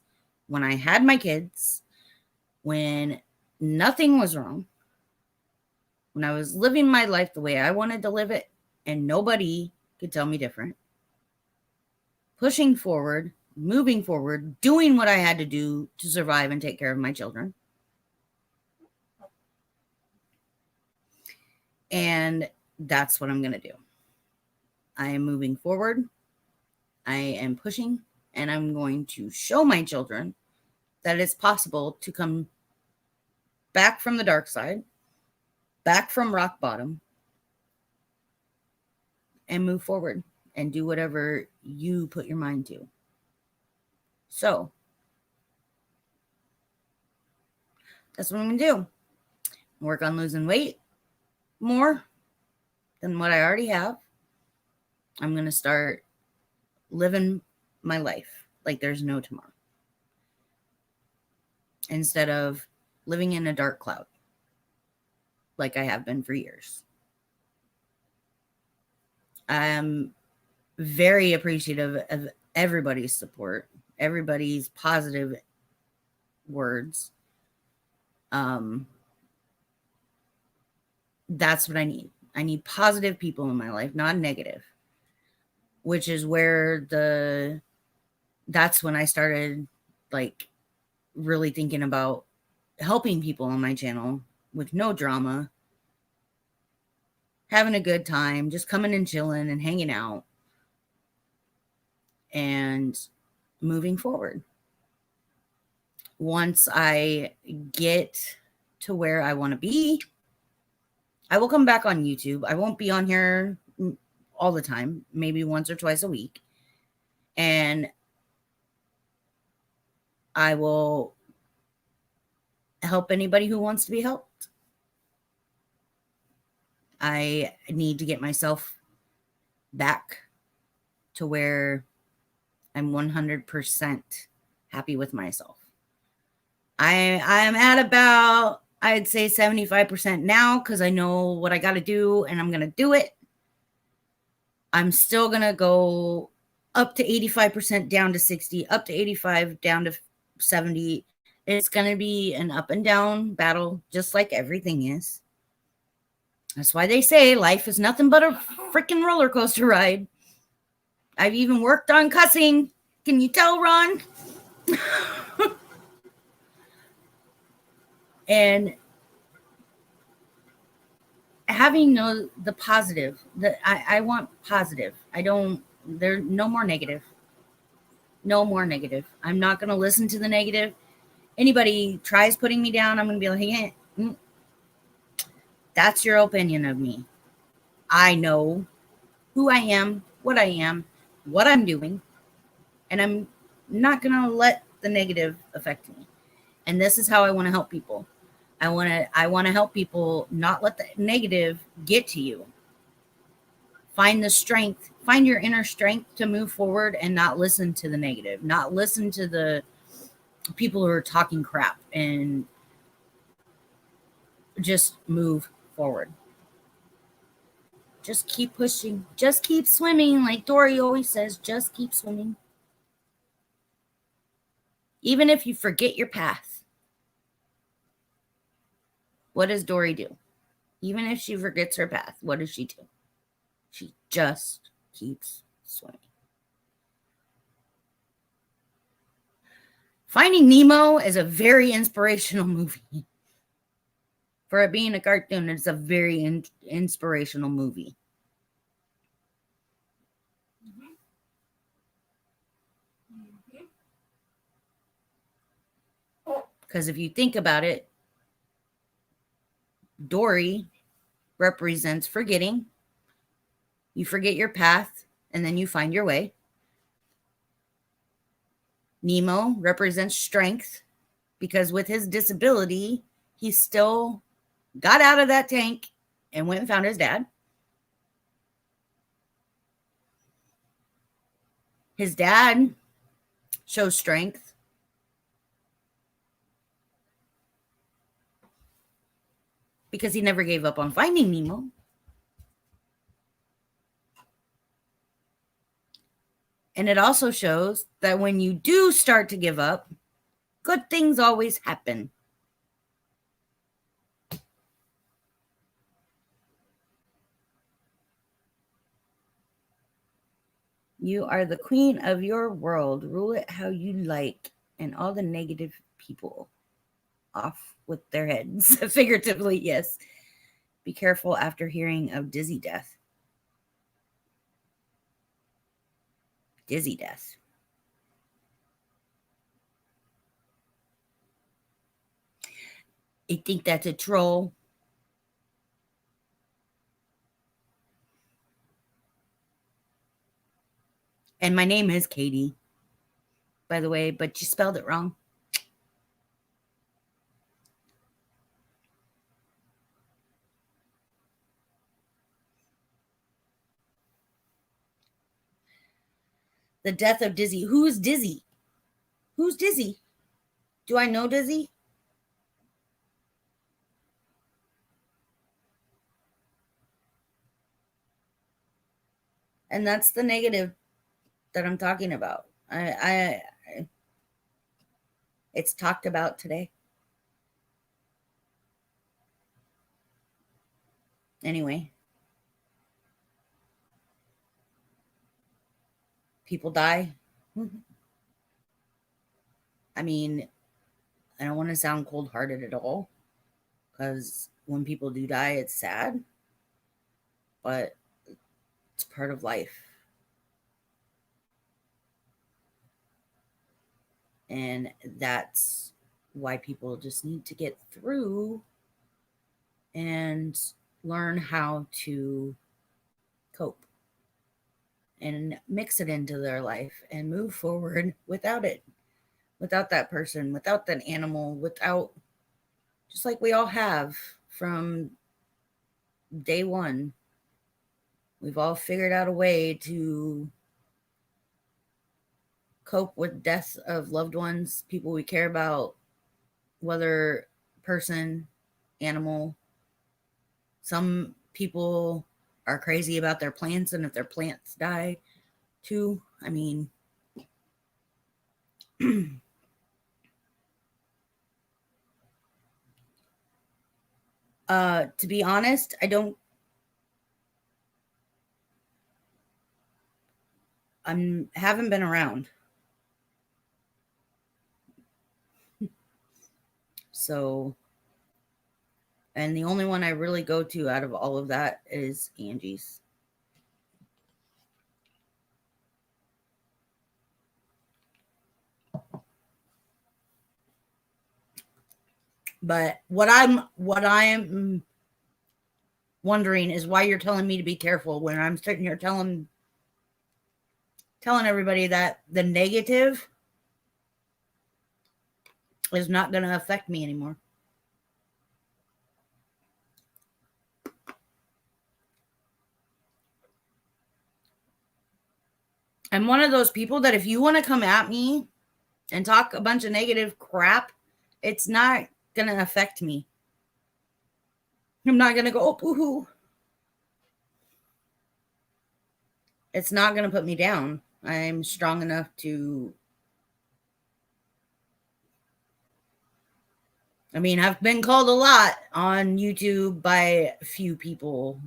A: when I had my kids, when nothing was wrong, when I was living my life the way I wanted to live it, and nobody could tell me different. Pushing forward, moving forward, doing what I had to do to survive and take care of my children. And that's what I'm going to do. I am moving forward. I am pushing, and I'm going to show my children that it's possible to come back from the dark side, back from rock bottom, and move forward and do whatever you put your mind to. So that's what I'm going to do. Work on losing weight more than what I already have. I'm going to start living my life like there's no tomorrow, instead of living in a dark cloud like I have been for years. I'm very appreciative of everybody's support, everybody's positive words. That's what I need. I need positive people in my life, not negative, which is where that's when I started like really thinking about helping people on my channel with no drama, having a good time, just coming and chilling and hanging out and moving forward. Once I get to where I want to be, I will come back on YouTube. I won't be on here all the time, maybe once or twice a week. And I will help anybody who wants to be helped. I need to get myself back to where I'm 100% happy with myself. I'm at about, I'd say 75% now because I know what I got to do and I'm going to do it. I'm still going to go up to 85%, down to 60, up to 85, down to 70. It's going to be an up and down battle, just like everything is. That's why they say life is nothing but a freaking roller coaster ride. I've even worked on cussing. Can you tell, Ron? And having the positive, I want positive. There's no more negative. No more negative. I'm not going to listen to the negative. Anybody tries putting me down, I'm going to be like, hey, that's your opinion of me. I know who I am, what I'm doing, and I'm not going to let the negative affect me. And this is how I want to help people. I want to help people not let the negative get to you. Find the strength, find your inner strength to move forward and not listen to the negative, not listen to the people who are talking crap, and just move forward. Just keep pushing. Just keep swimming. Like Dory always says, just keep swimming. Even if you forget your path. What does Dory do? Even if she forgets her path, what does she do? She just keeps swimming. Finding Nemo is a very inspirational movie. For it being a cartoon, it's a very inspirational movie. Because if you think about it, Dory represents forgetting. You forget your path, and then you find your way. Nemo represents strength, because with his disability, he still got out of that tank and went and found his dad. His dad shows strength because he never gave up on finding Nemo. And it also shows that when you do start to give up, good things always happen. You are the queen of your world. Rule it how you like, and all the negative people off with their heads. Figuratively, yes. Be careful after hearing of dizzy death. Dizzy death. I think that's a troll. And my name is Katie, by the way, but you spelled it wrong. The death of Dizzy. Who's Dizzy? Who's Dizzy? Do I know Dizzy? And that's the negative that I'm talking about. It's talked about today. Anyway, people die. I mean, I don't want to sound cold hearted at all, because when people do die, it's sad, but it's part of life. And that's why people just need to get through and learn how to cope and mix it into their life and move forward without it, without that person, without that animal, without, just like we all have from day one. We've all figured out a way to cope with death of loved ones, people we care about, whether person, animal. Some people are crazy about their plants, and if their plants die too, I mean, to be honest, haven't been around. So, and the only one I really go to out of all of that is Angie's. But what I'm wondering is why you're telling me to be careful when I'm sitting here telling everybody that the negative is not going to affect me anymore. I'm one of those people that if you want to come at me and talk a bunch of negative crap, it's not going to affect me. I'm not going to go, oh, boo-hoo. It's not going to put me down. I'm strong enough to. I mean, I've been called a lot on YouTube by a few people.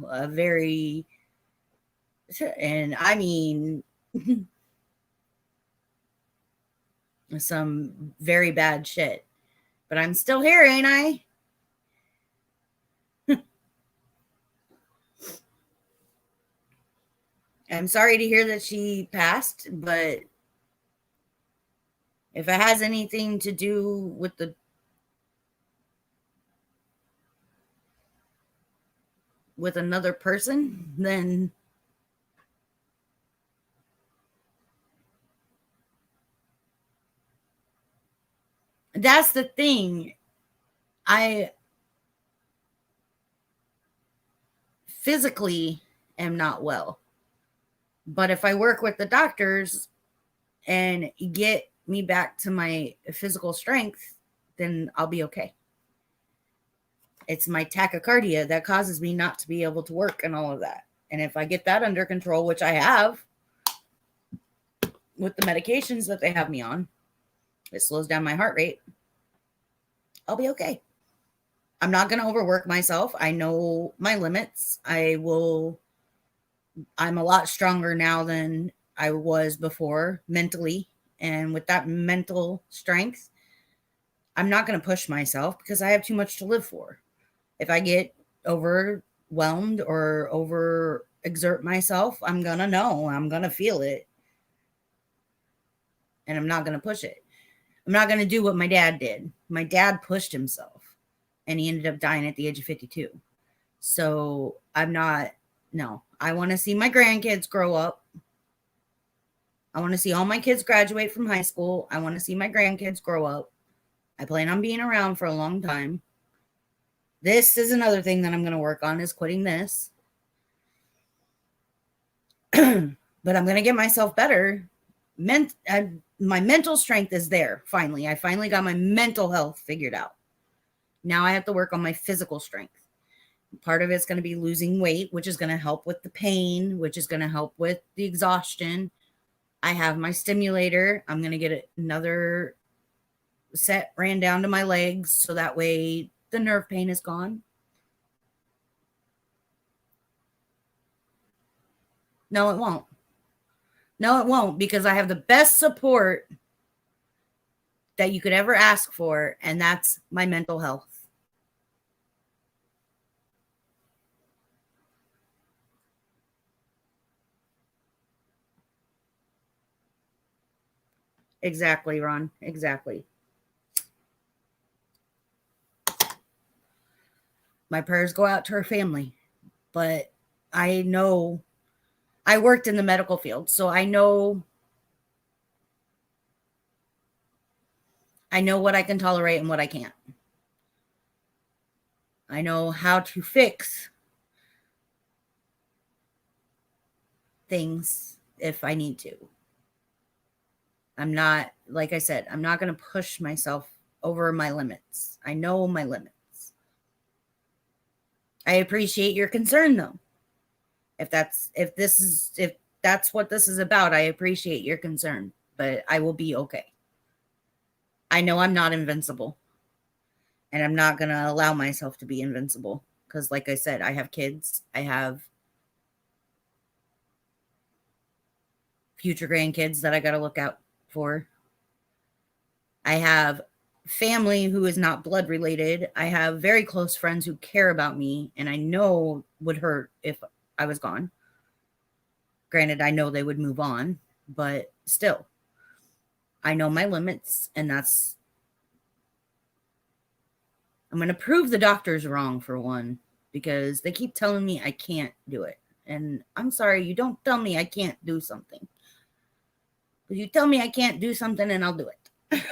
A: And I mean, some very bad shit. But I'm still here, ain't I? I'm sorry to hear that she passed, but if it has anything to do with another person, then that's the thing. I physically am not well. But if I work with the doctors and get me back to my physical strength, then I'll be okay. It's my tachycardia that causes me not to be able to work and all of that. And if I get that under control, which I have with the medications that they have me on, it slows down my heart rate, I'll be okay. I'm not going to overwork myself. I know my limits. I'm a lot stronger now than I was before mentally. And with that mental strength, I'm not going to push myself because I have too much to live for. If I get overwhelmed or overexert myself, I'm going to know. I'm going to feel it. And I'm not going to push it. I'm not going to do what my dad did. My dad pushed himself and he ended up dying at the age of 52. So I want to see my grandkids grow up. I want to see all my kids graduate from high school. I want to see my grandkids grow up. I plan on being around for a long time. This is another thing that I'm going to work on, is quitting this. But I'm going to get myself better. My mental strength is there, finally. I finally got my mental health figured out. Now I have to work on my physical strength. Part of it's going to be losing weight, which is going to help with the pain, which is going to help with the exhaustion. I have my stimulator. I'm going to get another set ran down to my legs so that way the nerve pain is gone. No, it won't. No, it won't, because I have the best support that you could ever ask for, and that's my mental health. Exactly, Ron. Exactly. My prayers go out to her family, but I know I worked in the medical field, so I know what I can tolerate and what I can't. I know how to fix things if I need to. I'm not, like I said, I'm not going to push myself over my limits. I know my limits. I appreciate your concern though. If that's what this is about, I appreciate your concern, but I will be okay. I know I'm not invincible, and I'm not going to allow myself to be invincible because like I said, I have kids. I have future grandkids that I got to look out for. I have family who is not blood related. I have very close friends who care about me and I know would hurt if I was gone. Granted, I know they would move on, but still, I know my limits, and I'm going to prove the doctors wrong for one, because they keep telling me I can't do it. And I'm sorry, you don't tell me I can't do something. But you tell me I can't do something and I'll do it.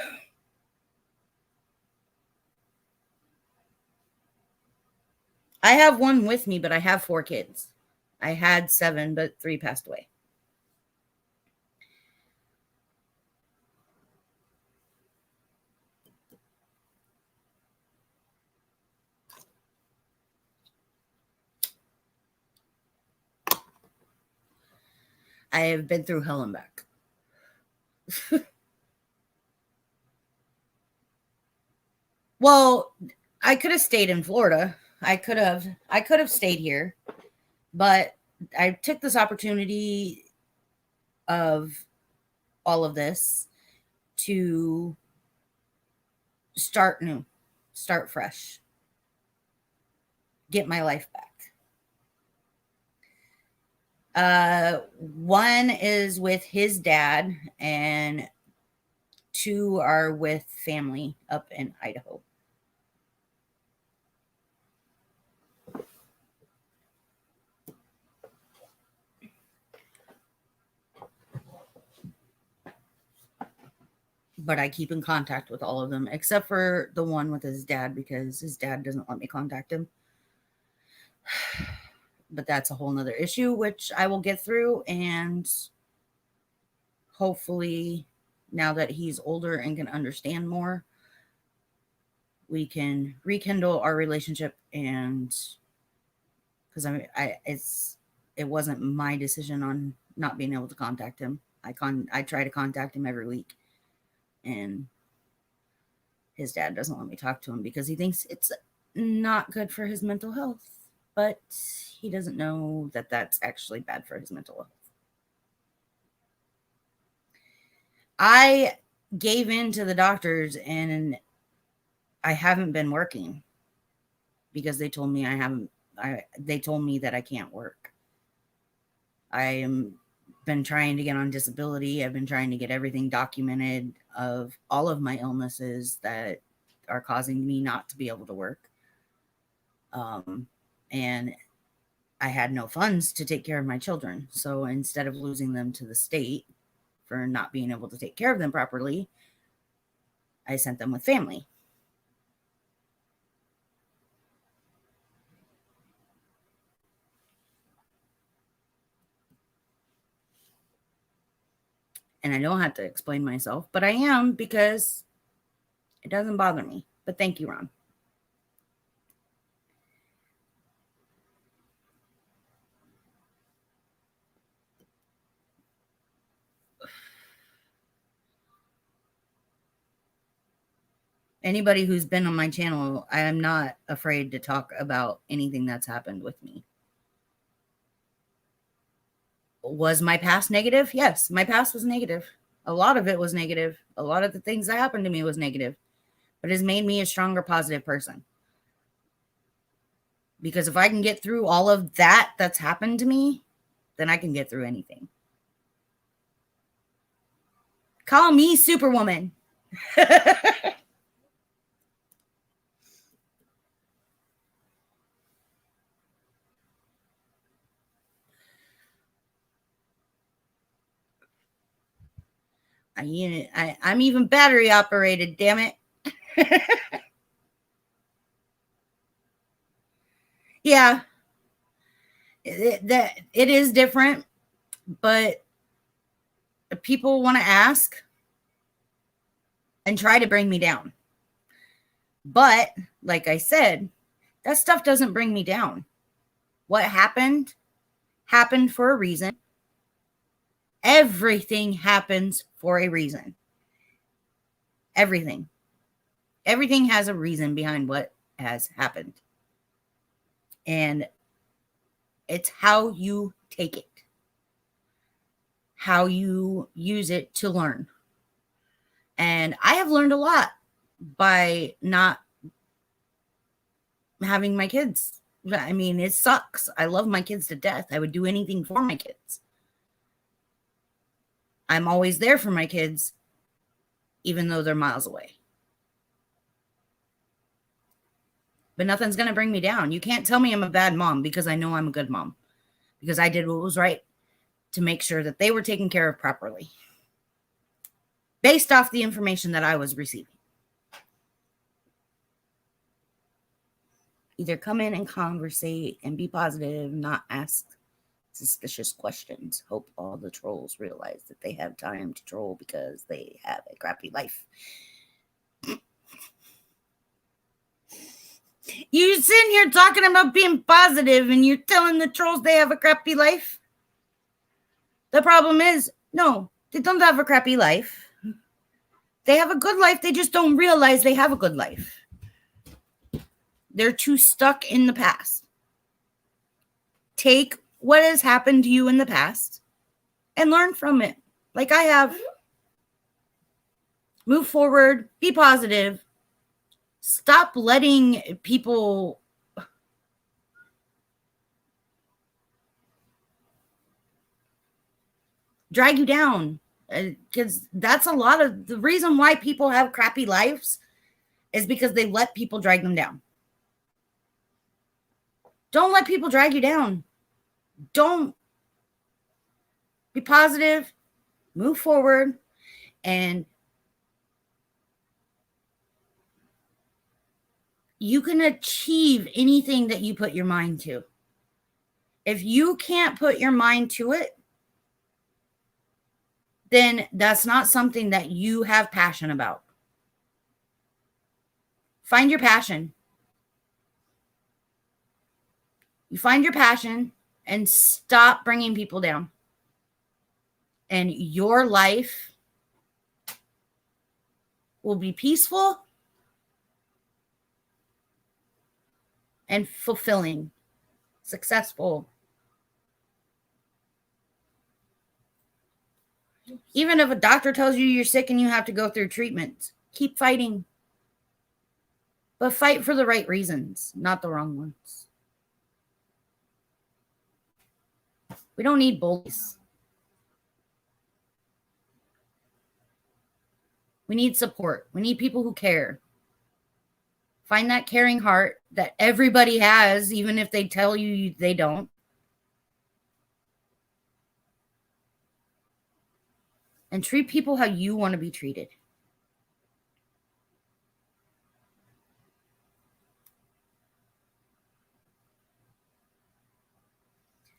A: I have one with me, but I have 4 kids. I had 7, but 3 passed away. I have been through hell and back. Well, I could have stayed in Florida. I could have stayed here, but I took this opportunity of all of this to start new, start fresh, get my life back. One is with his dad, and 2 are with family up in Idaho. But I keep in contact with all of them except for the one with his dad, because his dad doesn't let me contact him. But that's a whole nother issue, which I will get through. And hopefully, now that he's older and can understand more, we can rekindle our relationship. And because it wasn't my decision on not being able to contact him. I try to contact him every week, and his dad doesn't let me talk to him because he thinks it's not good for his mental health. But he doesn't know that that's actually bad for his mental health. I gave in to the doctors, and I haven't been working because they told me they told me that I can't work. I am been trying to get on disability. I've been trying to get everything documented of all of my illnesses that are causing me not to be able to work. And I had no funds to take care of my children. So instead of losing them to the state for not being able to take care of them properly, I sent them with family. And I don't have to explain myself, but I am, because it doesn't bother me. But thank you, Ron. Anybody who's been on my channel, I am not afraid to talk about anything that's happened with me. Was my past negative? Yes, my past was negative. A lot of it was negative. A lot of the things that happened to me was negative, but it's made me a stronger, positive person. Because if I can get through all of that that's happened to me, then I can get through anything. Call me Superwoman. I'm even battery operated, damn it. Yeah, it is different, but people want to ask and try to bring me down. But like I said, that stuff doesn't bring me down. What happened for a reason. Everything happens for a reason. Everything has a reason behind what has happened. And it's how you take it, how you use it to learn. And I have learned a lot by not having my kids. I mean, it sucks. I love my kids to death. I would do anything for my kids. I'm always there for my kids, even though they're miles away. But nothing's going to bring me down. You can't tell me I'm a bad mom, because I know I'm a good mom, because I did what was right to make sure that they were taken care of properly, based off the information that I was receiving. Either come in and conversate and be positive, not ask suspicious questions. Hope all the trolls realize that they have time to troll because they have a crappy life. You sitting here talking about being positive and you're telling the trolls they have a crappy life? The problem is, no, they don't have a crappy life. They have a good life. They just don't realize they have a good life. They're too stuck in the past. Take what has happened to you in the past and learn from it, like I have. Move forward. Be positive. Stop letting people drag you down, because that's a lot of the reason why people have crappy lives, is because they let people drag them down. Don't let people drag you down. Don't. Be positive, move forward, and you can achieve anything that you put your mind to. If you can't put your mind to it, then that's not something that you have passion about. Find your passion. You find your passion and stop bringing people down. And your life will be peaceful and fulfilling, successful. Even if a doctor tells you you're sick and you have to go through treatment, keep fighting. But fight for the right reasons, not the wrong ones. We don't need bullies. We need support. We need people who care. Find that caring heart that everybody has, even if they tell you they don't. And treat people how you want to be treated.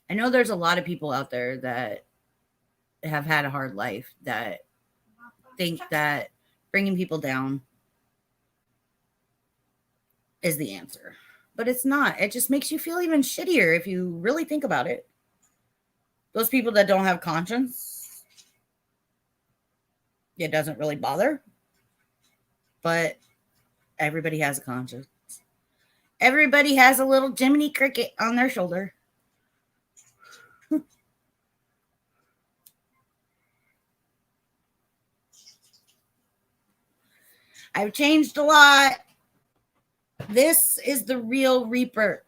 A: I know there's a lot of people out there that have had a hard life that think that bringing people down is the answer. But it's not. It just makes you feel even shittier if you really think about it. Those people that don't have conscience, it doesn't really bother. But everybody has a conscience. Everybody has a little Jiminy Cricket on their shoulder. I've changed a lot. This is the real Reaper.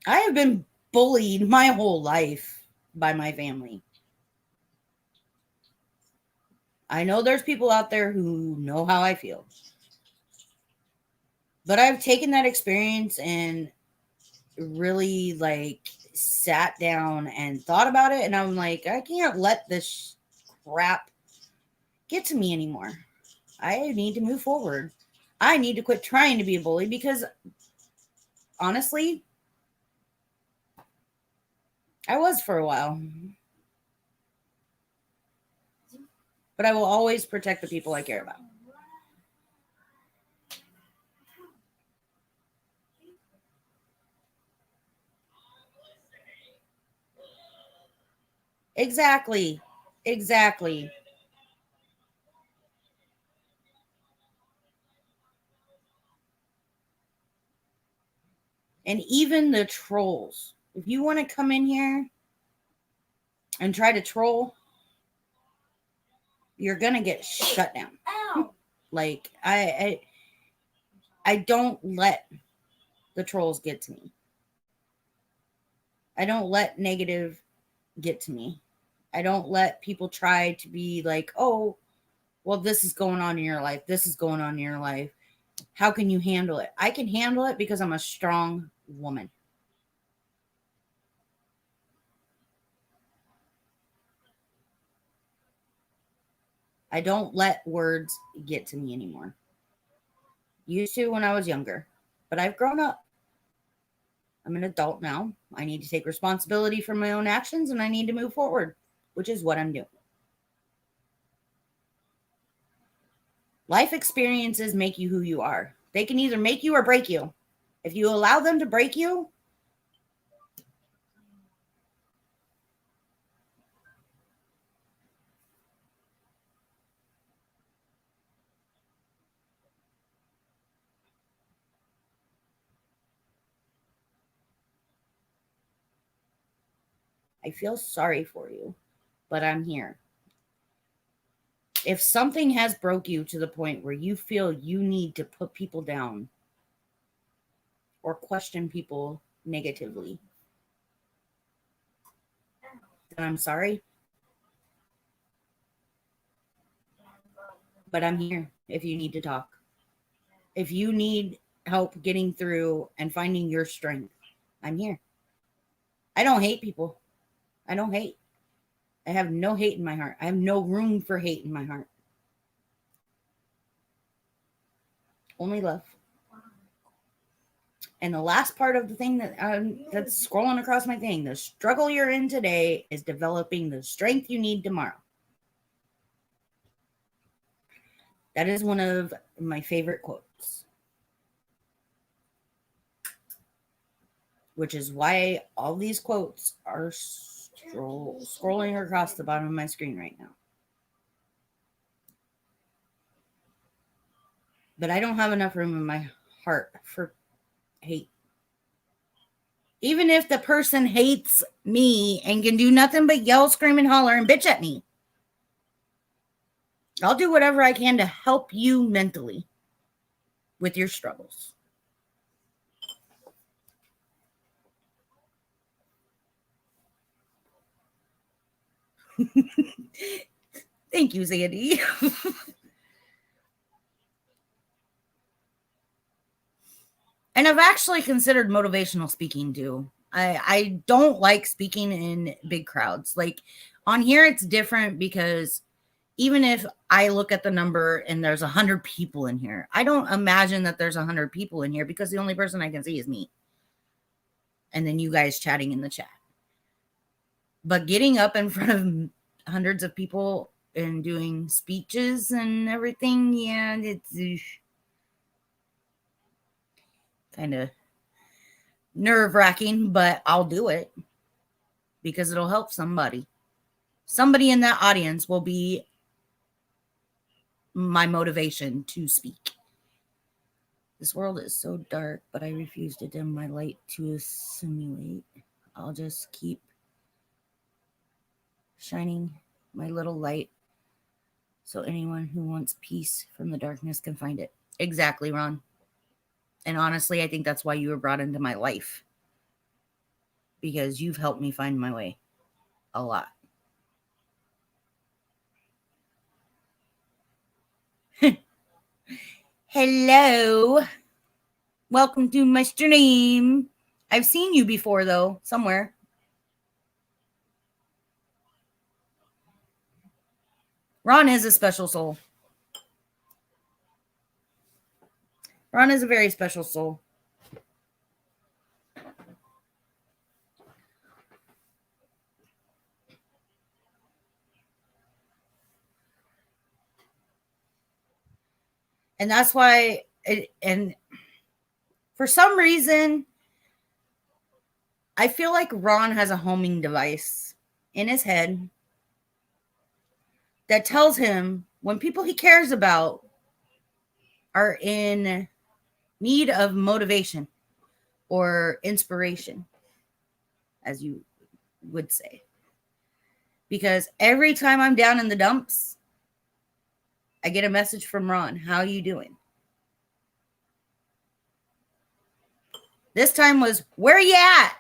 A: I have been bullied my whole life by my family. I know there's people out there who know how I feel. But I've taken that experience and really like sat down and thought about it. And I'm like, I can't let this crap get to me anymore. I need to move forward. I need to quit trying to be a bully because honestly, I was for a while. But I will always protect the people I care about. Exactly. Exactly. And even the trolls. If you want to come in here and try to troll, you're gonna get shut down. Like I don't let the trolls get to me. I don't let negative get to me. I don't let people try to be like, oh, well, this is going on in your life. This is going on in your life. How can you handle it? I can handle it because I'm a strong woman. I don't let words get to me anymore. Used to when I was younger, but I've grown up. I'm an adult now. I need to take responsibility for my own actions and I need to move forward, which is what I'm doing. Life experiences make you who you are. They can either make you or break you. If you allow them to break you, I feel sorry for you, but I'm here. If something has broke you to the point where you feel you need to put people down or question people negatively, then I'm sorry, but I'm here if you need to talk. If you need help getting through and finding your strength, I'm here. I don't hate people. I don't hate. I have no hate in my heart. I have no room for hate in my heart. Only love. And the last part of the thing that's scrolling across my thing, the struggle you're in today is developing the strength you need tomorrow. That is one of my favorite quotes, which is why all these quotes are scrolling across the bottom of my screen right now. But I don't have enough room in my heart for hate. Even if the person hates me and can do nothing but yell, scream, and holler and bitch at me, I'll do whatever I can to help you mentally with your struggles. Thank you, Sandy. And I've actually considered motivational speaking too. I don't like speaking in big crowds. Like on here, it's different because even if I look at the number and there's 100 people in here, I don't imagine that there's 100 people in here because the only person I can see is me. And then you guys chatting in the chat. But getting up in front of hundreds of people and doing speeches and everything, yeah, it's kind of nerve-wracking, but I'll do it because it'll help somebody. Somebody in that audience will be my motivation to speak. This world is so dark, but I refuse to dim my light to simulate. I'll just keep shining my little light so anyone who wants peace from the darkness can find it. Exactly, Ron. And honestly, I think that's why you were brought into my life, because you've helped me find my way a lot. Hello. Welcome to my stream. I've seen you before, though, somewhere. Ron is a special soul. Ron is a very special soul. And that's why, and for some reason, I feel like Ron has a homing device in his head that tells him when people he cares about are in need of motivation or inspiration, as you would say. Because every time I'm down in the dumps, I get a message from Ron. How are you doing? This time was, where are you at?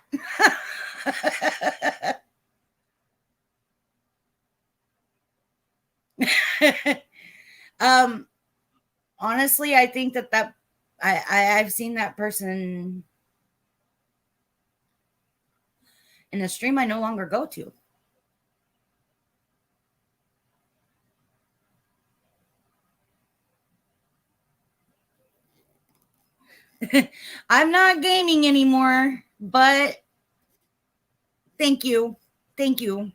A: Honestly, I think that I've seen that person in a stream I no longer go to. I'm not gaming anymore, but thank you. Thank you.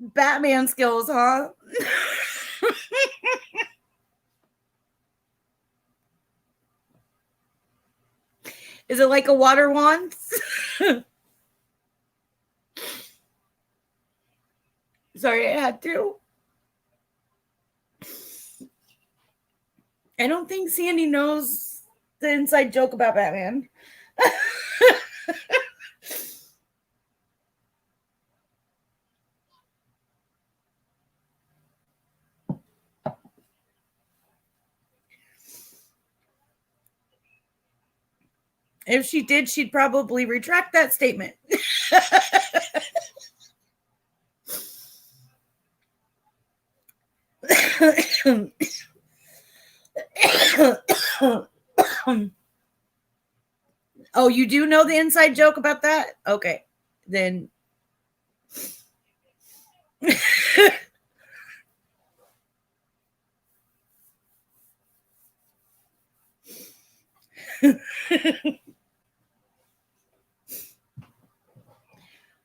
A: Batman skills, huh? Is it like a water wand? Sorry, I had to. I don't think Sandy knows the inside joke about Batman. If she did, she'd probably retract that statement. Oh, you do know the inside joke about that? Okay, then.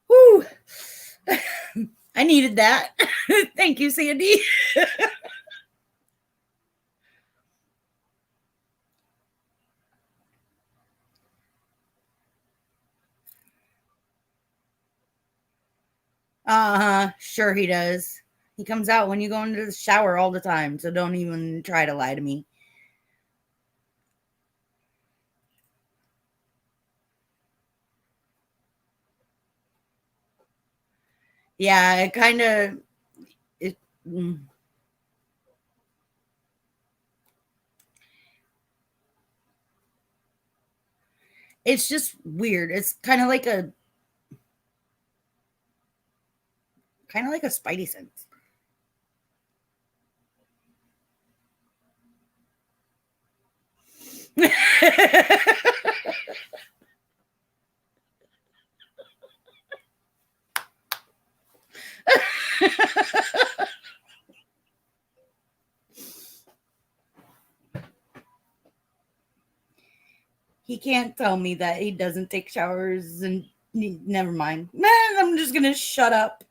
A: Whew. I needed that. Thank you, Sandy. Sure he does. He comes out when you go into the shower all the time, so don't even try to lie to me. Yeah, it kind of it's just weird. It's kind of like a spidey sense. He can't tell me that he doesn't take showers and never mind. Man, I'm just gonna shut up.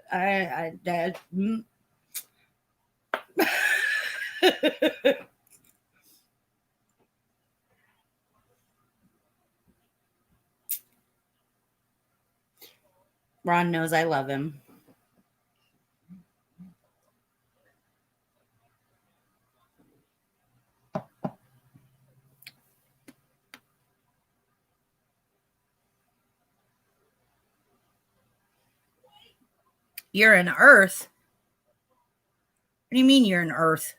A: Ron knows I love him. You're an Earth? What do you mean you're an Earth?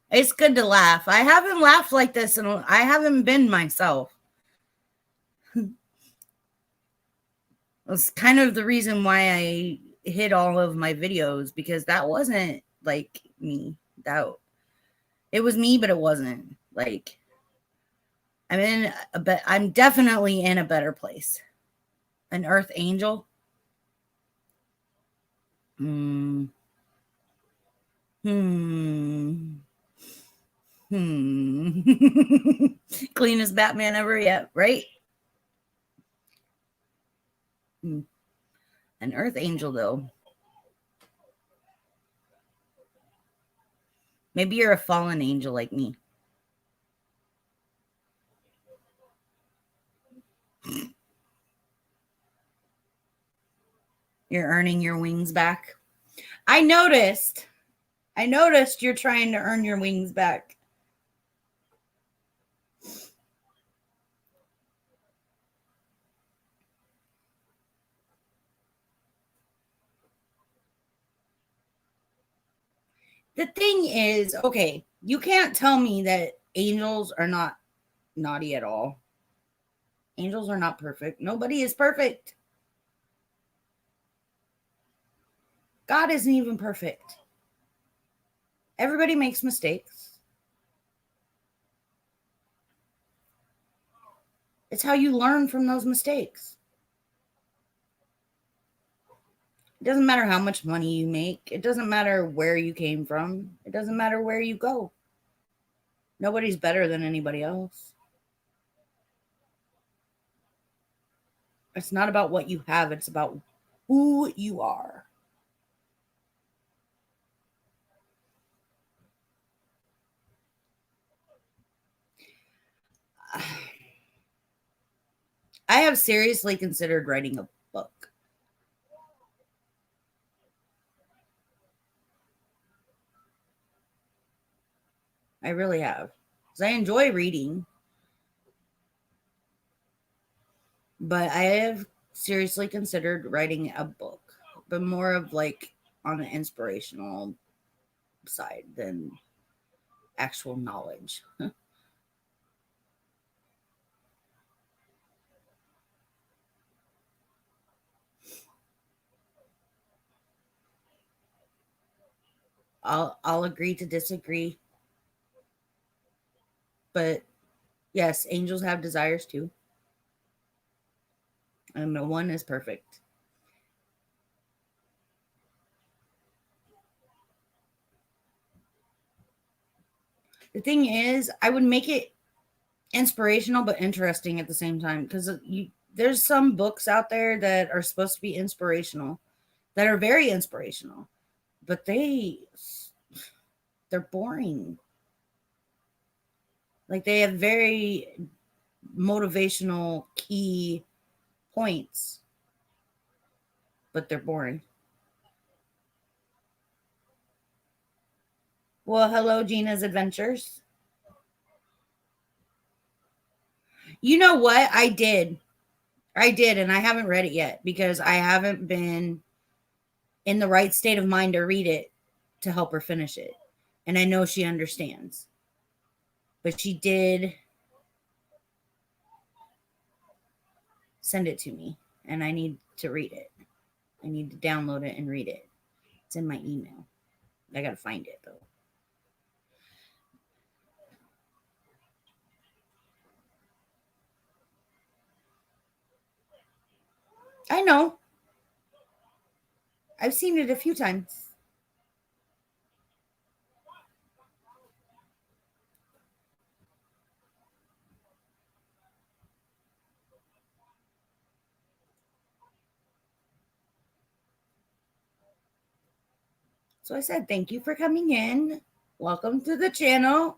A: It's good to laugh. I haven't laughed like this and I haven't been myself. That's kind of the reason why I hid all of my videos, because that wasn't like me. That it was me, but it wasn't. Like I'm definitely in a better place. An earth angel? Hmm. Hmm. Hmm. Cleanest Batman ever yet, right? Hmm. An earth angel, though. Maybe you're a fallen angel like me. You're earning your wings back. I noticed. I noticed you're trying to earn your wings back. The thing is, okay, you can't tell me that angels are not naughty at all. Angels are not perfect. Nobody is perfect. God isn't even perfect. Everybody makes mistakes. It's how you learn from those mistakes. It doesn't matter how much money you make. It doesn't matter where you came from. It doesn't matter where you go. Nobody's better than anybody else. It's not about what you have, it's about who you are. I have seriously considered writing a book. I really have. Because I enjoy reading. But I have seriously considered writing a book, but more of like on an inspirational side than actual knowledge. I'll agree to disagree. But yes, angels have desires too. And no one is perfect. The thing is, I would make it inspirational but interesting at the same time, because there's some books out there that are supposed to be inspirational, that are very inspirational, but they're boring. Like they have very motivational key points, but they're boring. Well, hello, Gina's Adventures. You know what? I did, and I haven't read it yet because I haven't been in the right state of mind to read it to help her finish it. And I know she understands. But she did send it to me, and I need to read it. I need to download it and read it. It's in my email. I got to find it, though. I know. I've seen it a few times. So I said, thank you for coming in. Welcome to the channel.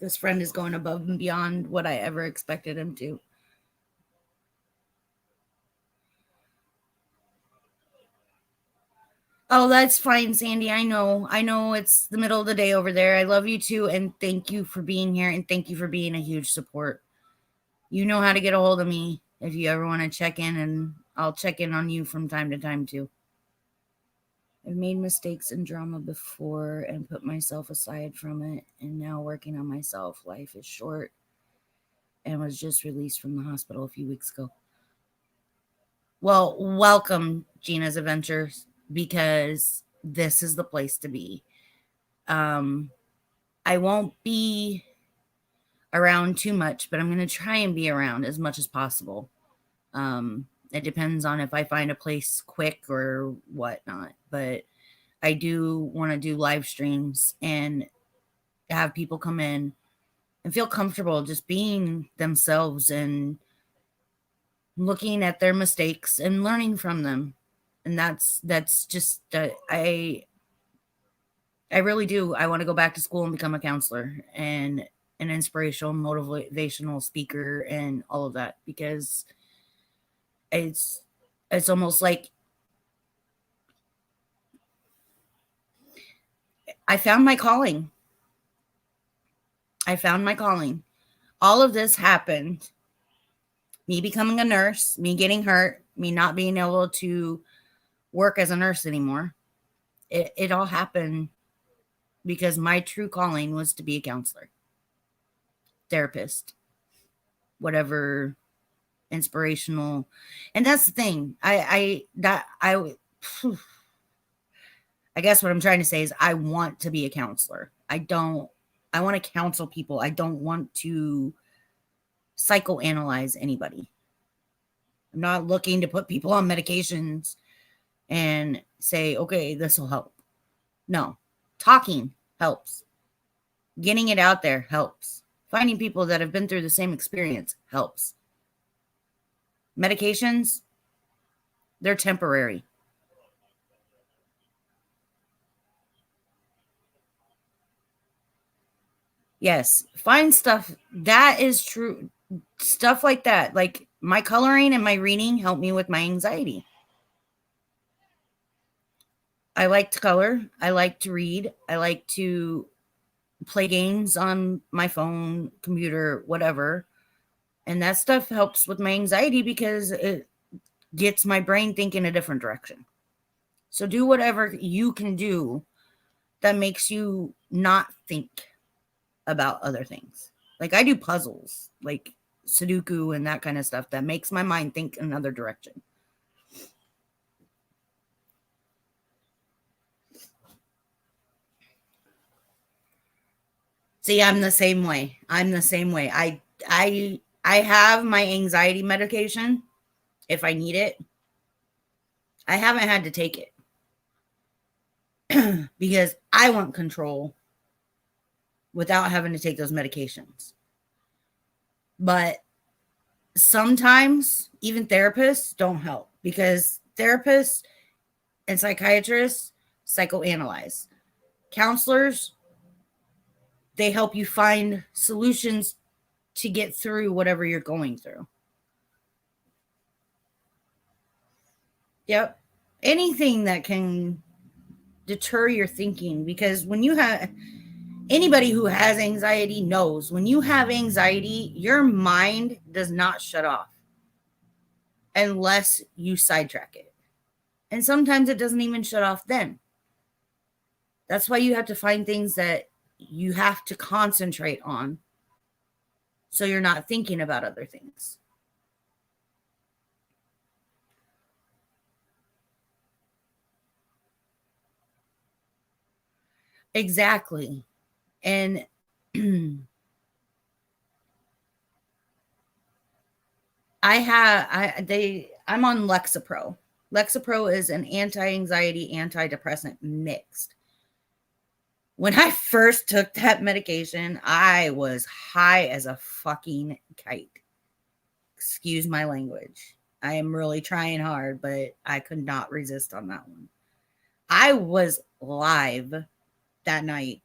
A: This friend is going above and beyond what I ever expected him to. Oh, that's fine, Sandy. I know. I know it's the middle of the day over there. I love you too. And thank you for being here. And thank you for being a huge support. You know how to get a hold of me if you ever want to check in, and I'll check in on you from time to time too. I've made mistakes and drama before and put myself aside from it. And now working on myself. Life is short, and was just released from the hospital a few weeks ago. Well, welcome, Gina's Adventures, because this is the place to be. I won't be around too much, but I'm going to try and be around as much as possible. It depends on if I find a place quick or whatnot, but I do want to do live streams and have people come in and feel comfortable just being themselves and looking at their mistakes and learning from them. And that's just I really do. I want to go back to school and become a counselor and an inspirational, motivational speaker and all of that, because it's almost like I found my calling. All of this happened. Me becoming a nurse, me getting hurt, me not being able to work as a nurse anymore. It all happened because my true calling was to be a counselor, therapist, whatever, inspirational. And that's the thing. I guess what I'm trying to say is I want to be a counselor. I want to counsel people. I don't want to psychoanalyze anybody. I'm not looking to put people on medications and say, okay, this will help. No, talking helps. Getting it out there helps. Finding people that have been through the same experience helps. Medications, they're temporary. Yes, find stuff that is true. Stuff like that. Like my coloring and my reading help me with my anxiety. I like to color. I like to read. I like to play games on my phone, computer, whatever. And that stuff helps with my anxiety because it gets my brain thinking a different direction. So do whatever you can do that makes you not think about other things. Like I do puzzles, like Sudoku and that kind of stuff that makes my mind think another direction. See, I'm the same way. I have my anxiety medication if I need it. I haven't had to take it because I want control without having to take those medications. But sometimes even therapists don't help because therapists and psychiatrists psychoanalyze. Counselors, they help you find solutions to get through whatever you're going through. Yep. Anything that can deter your thinking, because when you have anybody who has anxiety knows when you have anxiety, your mind does not shut off unless you sidetrack it. And sometimes it doesn't even shut off then. That's why you have to find things that you have to concentrate on so you're not thinking about other things. Exactly. And I'm on Lexapro. Lexapro is an anti-anxiety, antidepressant mixed. When I first took that medication, I was high as a fucking kite. Excuse my language. I am really trying hard, but I could not resist on that one. I was live that night.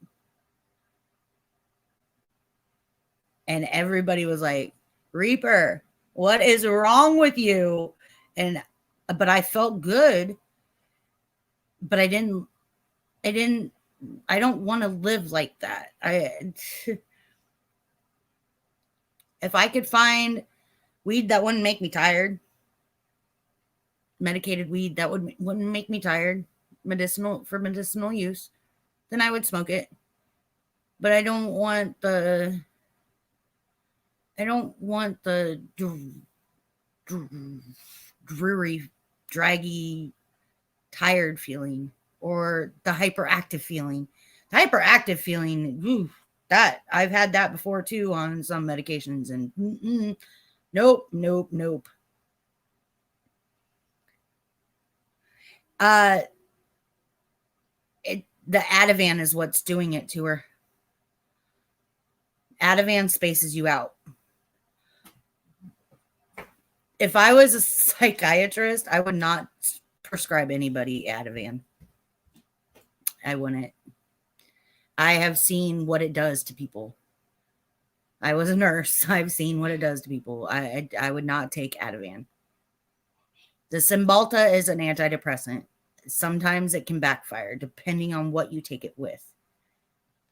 A: And everybody was like, Reaper, what is wrong with you? And but I felt good, but I don't want to live like that. If I could find weed that wouldn't make me tired, medicated weed that wouldn't make me tired, medicinal use, then I would smoke it. But I don't want the dreary, draggy, tired feeling or the hyperactive feeling. The hyperactive feeling, that I've had that before too on some medications, and nope. The Ativan is what's doing it to her. Ativan spaces you out. If I was a psychiatrist, I would not prescribe anybody Ativan. I wouldn't. I have seen what it does to people. I was a nurse. I've seen what it does to people. I would not take Ativan. The Cymbalta is an antidepressant. Sometimes it can backfire depending on what you take it with.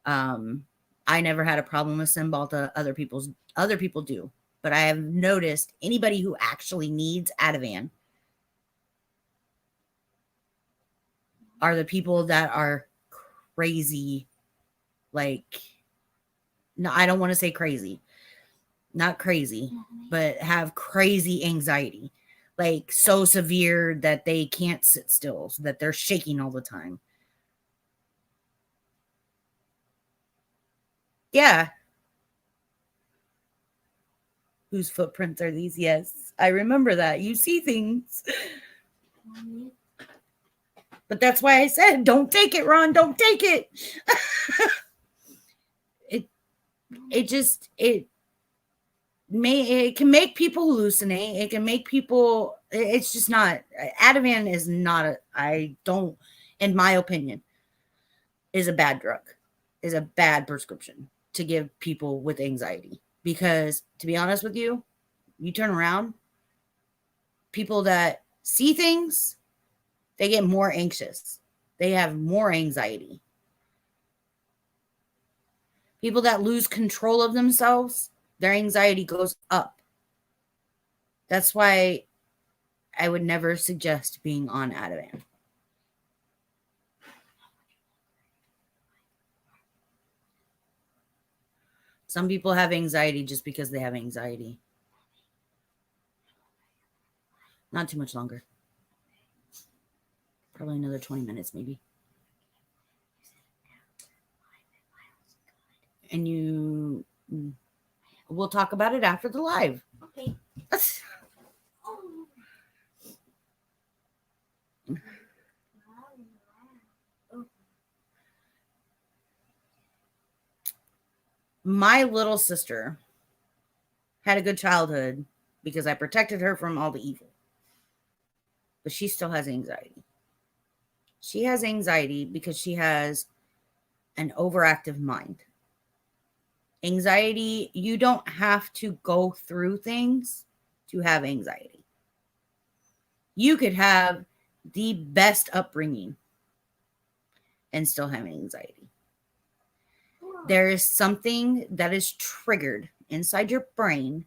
A: I never had a problem with Cymbalta. Other people do. But I have noticed anybody who actually needs Ativan are the people that are crazy. Like, no, I don't want to say crazy. Not crazy, but have crazy anxiety. Like so severe that they can't sit still, so that they're shaking all the time. Yeah. Whose footprints are these? Yes, I remember that. You see things. But that's why I said, don't take it, Ron. Don't take it. It can make people hallucinate. It can make people, it's just not, Ativan is not in my opinion, is a bad drug, is a bad prescription to give people with anxiety. Because to be honest with you, you turn around, people that see things, they get more anxious. They have more anxiety. People that lose control of themselves, their anxiety goes up. That's why I would never suggest being on Ativan. Some people have anxiety just because they have anxiety. Not too much longer. Probably another 20 minutes, maybe. And we'll talk about it after the live. Okay. My little sister had a good childhood because I protected her from all the evil. But she still has anxiety. She has anxiety because she has an overactive mind. Anxiety, you don't have to go through things to have anxiety. You could have the best upbringing and still have anxiety. There is something that is triggered inside your brain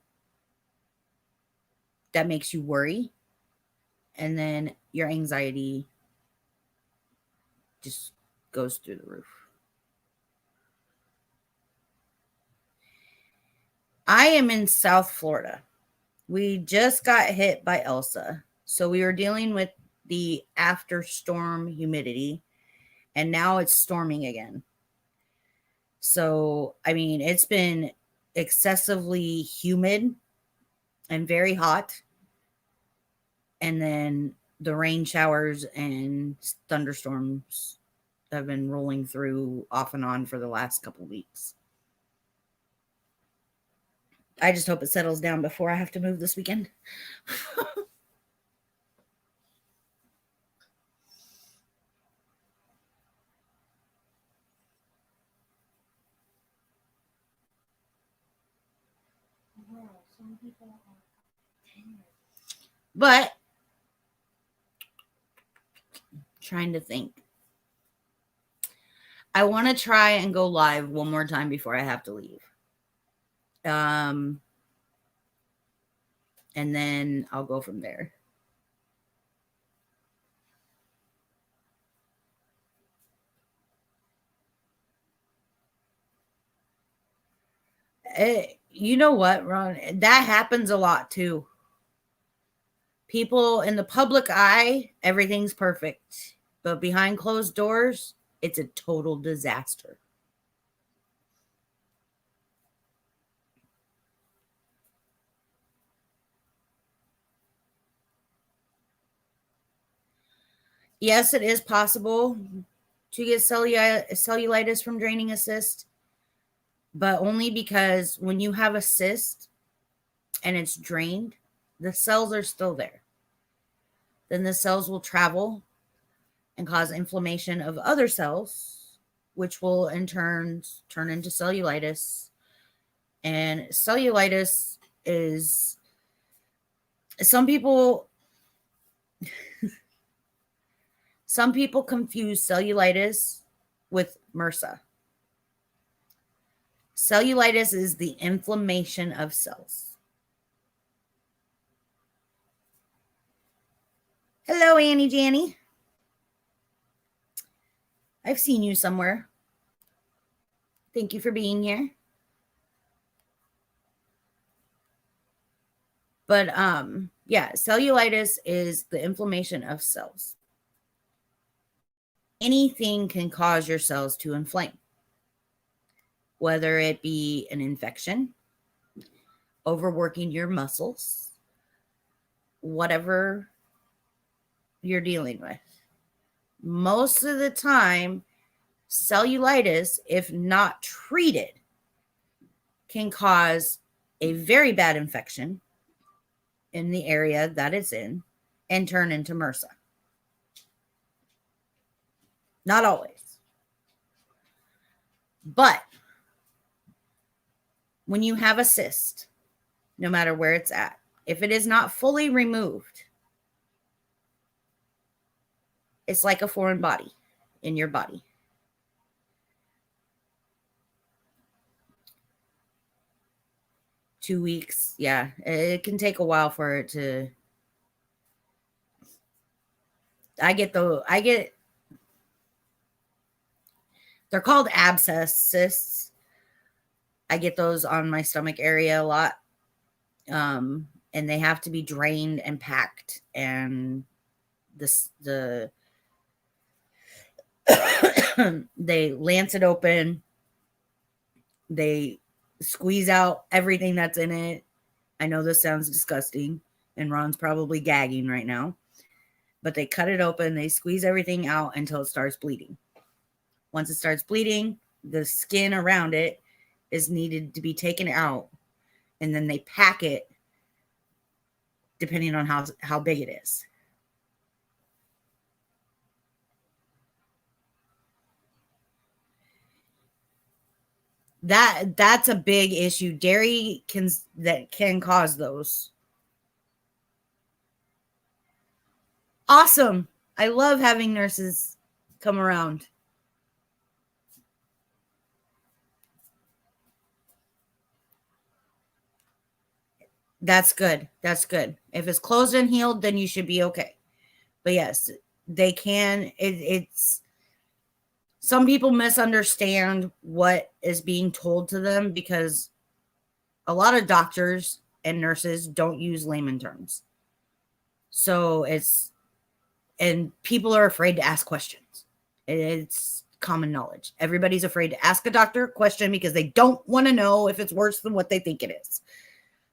A: that makes you worry, and then your anxiety just goes through the roof. I am in South Florida. We just got hit by Elsa. So we were dealing with the after storm humidity, and now it's storming again. So, I mean, it's been excessively humid and very hot. And then the rain showers and thunderstorms have been rolling through off and on for the last couple of weeks. I just hope it settles down before I have to move this weekend. But trying to think. I want to try and go live one more time before I have to leave. And then I'll go from there. You know what, Ron? That happens a lot too. People in the public eye, everything's perfect. But behind closed doors, it's a total disaster. Yes, it is possible to get cellulitis from draining a cyst, but only because when you have a cyst and it's drained, the cells are still there. Then the cells will travel and cause inflammation of other cells, which will in turn turn into cellulitis. And cellulitis is, some people confuse cellulitis with MRSA. Cellulitis is the inflammation of cells. Hello, Annie Janny. I've seen you somewhere. Thank you for being here. But yeah, cellulitis is the inflammation of cells. Anything can cause your cells to inflame, whether it be an infection, overworking your muscles, whatever you're dealing with. Most of the time, cellulitis, if not treated, can cause a very bad infection in the area that it's in and turn into MRSA. Not always. But when you have a cyst, no matter where it's at, if it is not fully removed, it's like a foreign body in your body. Two weeks, yeah. It can take a while for it to. They're called abscess cysts. I get those on my stomach area a lot. And they have to be drained and packed. And they lance it open. They squeeze out everything that's in it. I know this sounds disgusting, and Ron's probably gagging right now. But they cut it open. They squeeze everything out until it starts bleeding. Once it starts bleeding, the skin around it is needed to be taken out, and then they pack it depending on how big it is. That's a big issue. Dairy can cause those. Awesome. I love having nurses come around. That's good. That's good. If it's closed and healed, then you should be okay. But yes, they can. It's some people misunderstand what is being told to them because a lot of doctors and nurses don't use layman terms. So and people are afraid to ask questions. It's common knowledge. Everybody's afraid to ask a doctor a question because they don't want to know if it's worse than what they think it is.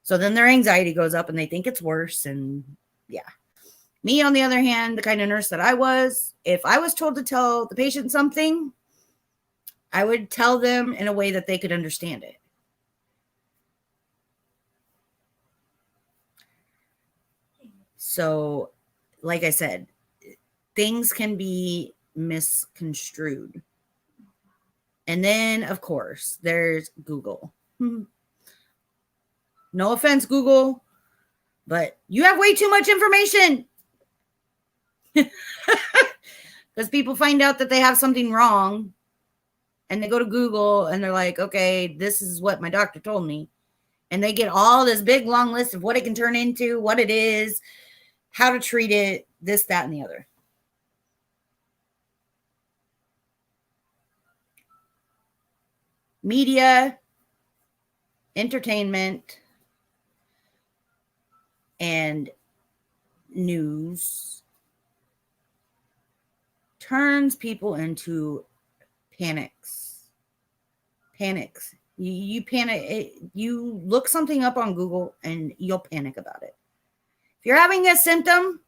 A: So then their anxiety goes up and they think it's worse. And yeah. Me, on the other hand, the kind of nurse that I was, if I was told to tell the patient something, I would tell them in a way that they could understand it. So, like I said, things can be misconstrued. And then, of course, there's Google. No offense, Google, but you have way too much information. Because people find out that they have something wrong and they go to Google and they're like, okay, this is what my doctor told me. And they get all this big, long list of what it can turn into, what it is, how to treat it, this, that, and the other. Media, entertainment, and news turns people into panics. You panic. You look something up on Google and you'll panic about it. If you're having a symptom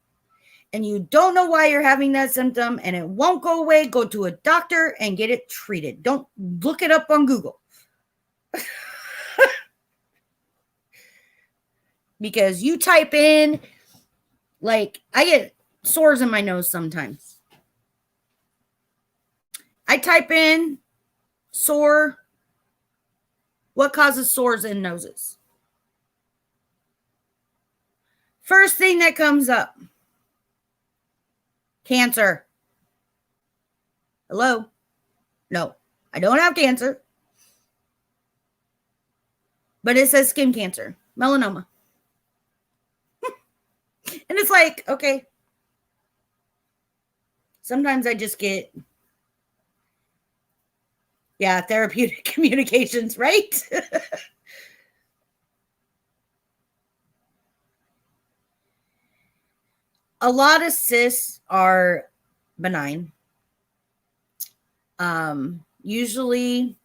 A: and you don't know why you're having that symptom and it won't go away, go to a doctor and get it treated. Don't look it up on Google. Because you type in, like, I get sores in my nose sometimes. I type in sore. What causes sores in noses? First thing that comes up, cancer. Hello? No, I don't have cancer. But it says skin cancer, melanoma. And it's like, okay. Sometimes I just get, therapeutic communications, right? A lot of cysts are benign. Usually,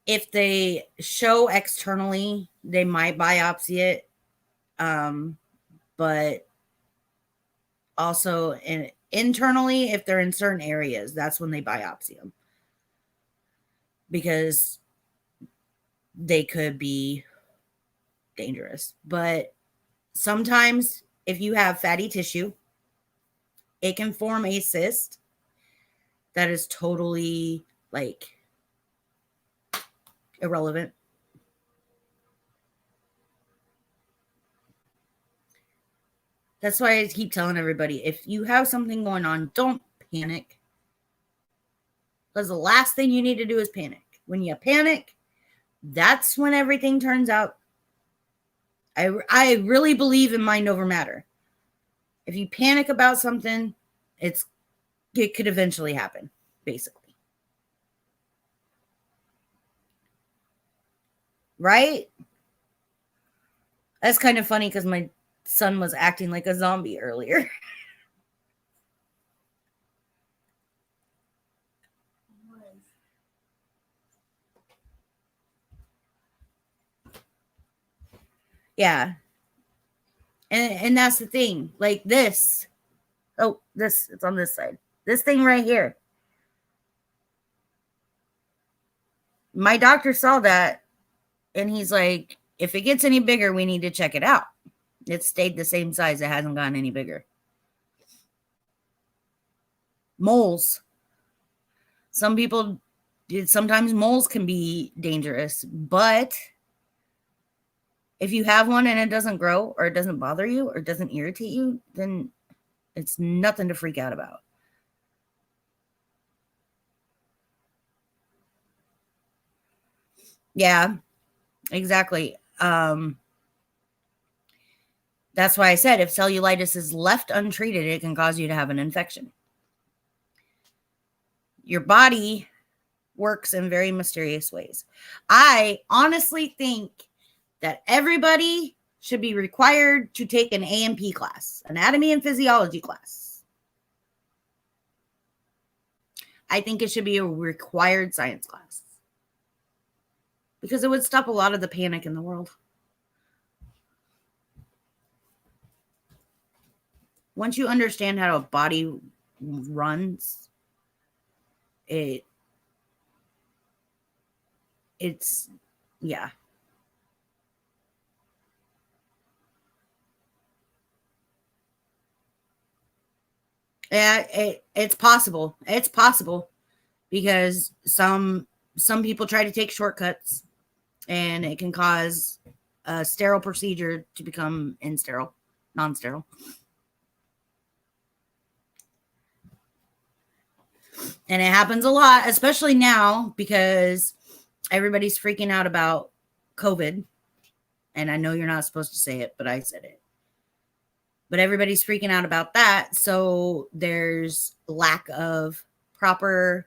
A: if they show externally, they might biopsy it. But also internally, if they're in certain areas, that's when they biopsy them. Because they could be dangerous. But sometimes if you have fatty tissue, it can form a cyst that is totally like irrelevant. That's why I keep telling everybody, if you have something going on, don't panic. Because the last thing you need to do is panic. When you panic, that's when everything turns out. I really believe in mind over matter. If you panic about something, it could eventually happen, basically. Right? That's kind of funny because my son was acting like a zombie earlier. Yeah. And that's the thing. Like this. Oh, it's on this side. This thing right here. My doctor saw that and he's like, if it gets any bigger, we need to check it out. It stayed the same size. It hasn't gotten any bigger. Moles. Sometimes moles can be dangerous, but if you have one and it doesn't grow or it doesn't bother you or it doesn't irritate you, then it's nothing to freak out about. Yeah, exactly. That's why I said if cellulitis is left untreated, it can cause you to have an infection. Your body works in very mysterious ways. I honestly think that everybody should be required to take an A&P class, anatomy and physiology class. I think it should be a required science class because it would stop a lot of the panic in the world. Once you understand how a body runs, it's yeah. Yeah, it's possible. It's possible because some some people try to take shortcuts, and it can cause a sterile procedure to become non-sterile. And it happens a lot, especially now, because everybody's freaking out about COVID. And I know you're not supposed to say it, but I said it. But everybody's freaking out about that. So there's lack of proper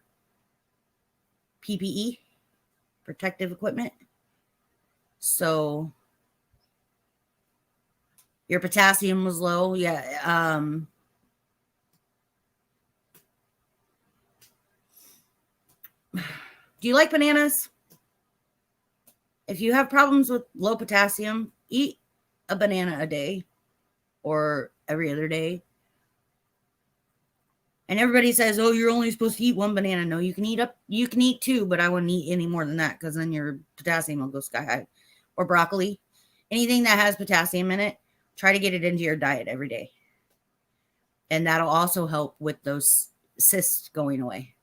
A: PPE, protective equipment. So your potassium was low. Yeah. Do you like bananas? If you have problems with low potassium, eat a banana a day or every other day. And everybody says, "Oh, you're only supposed to eat one banana." No, you can eat two, but I wouldn't eat any more than that, because then your potassium will go sky high. Or broccoli. Anything that has potassium in it, try to get it into your diet every day. And that'll also help with those cysts going away.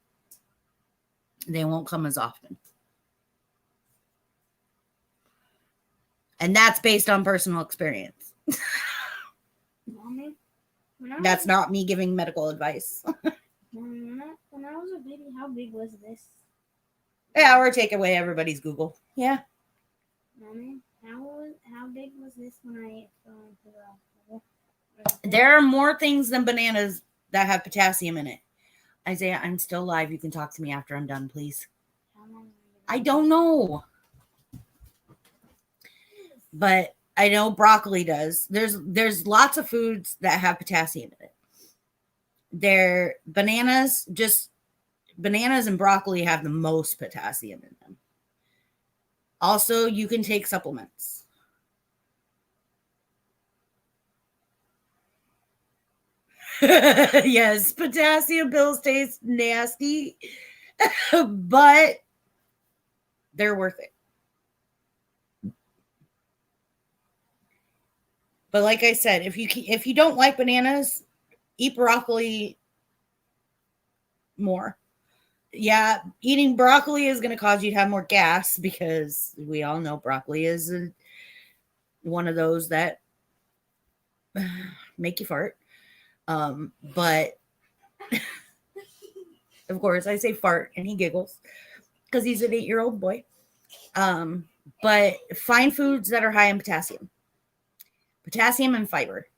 A: They won't come as often. And that's based on personal experience.
B: Mommy,
A: That's not me giving medical advice.
B: when I was a baby, how big was this?
A: Yeah, or take away everybody's Google. Yeah.
B: Mommy, how big was this when I fell into the...
A: There are more things than bananas that have potassium in it. Isaiah, I'm still live. You can talk to me after I'm done, please.
B: How long?
A: I don't know. But I know broccoli does. There's lots of foods that have potassium in it. Bananas and broccoli have the most potassium in them. Also, you can take supplements. Yes, potassium pills taste nasty, but they're worth it. But like I said, if you don't like bananas, eat broccoli more. Yeah, eating broccoli is going to cause you to have more gas, because we all know broccoli is one of those that make you fart. But of course, I say fart and he giggles because he's an 8-year-old boy. But find foods that are high in potassium and fiber.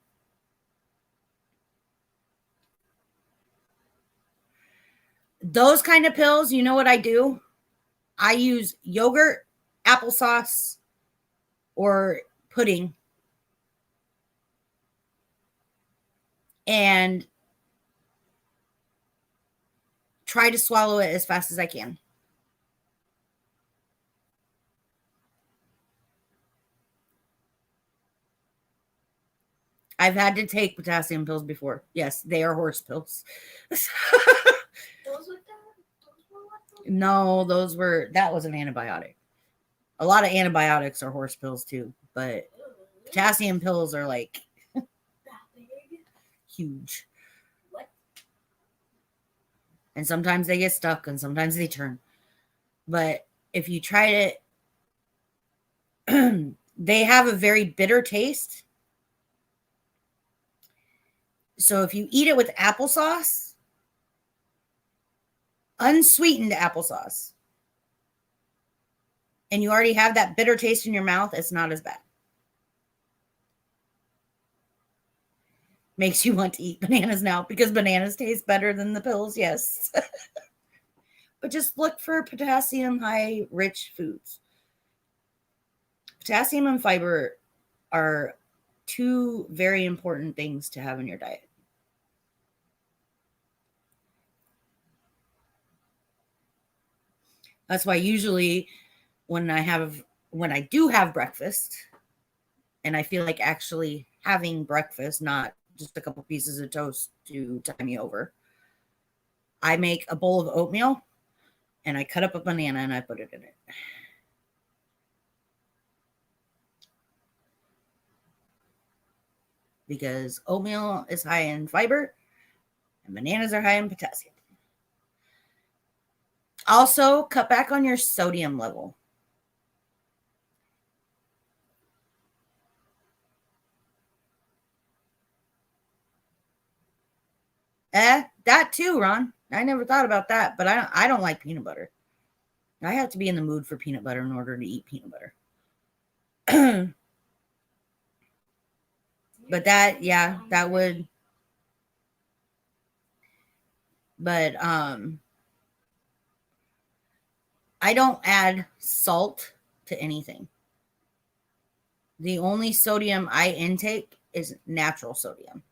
A: Those kind of pills, you know what I do? I use yogurt, applesauce, or pudding, and try to swallow it as fast as I can. I've had to take potassium pills before. Yes, they are horse pills. No, that was an antibiotic. A lot of antibiotics are horse pills too, but potassium pills are like huge.
B: What?
A: And sometimes they get stuck and sometimes they turn. But if you try it, they have a very bitter taste. So if you eat it with applesauce, unsweetened applesauce, and you already have that bitter taste in your mouth, it's not as bad. Makes you want to eat bananas now, because bananas taste better than the pills, yes. But just look for potassium high rich foods. Potassium and fiber are two very important things to have in your diet. That's why usually when I do have breakfast, and I feel like actually having breakfast, not just a couple pieces of toast to tie me over, I make a bowl of oatmeal and I cut up a banana and I put it in it. Because oatmeal is high in fiber and bananas are high in potassium. Also, cut back on your sodium level. That too, Ron. I never thought about that, but I don't like peanut butter. I have to be in the mood for peanut butter in order to eat peanut butter. But that would, but I don't add salt to anything. The only sodium I intake is natural sodium.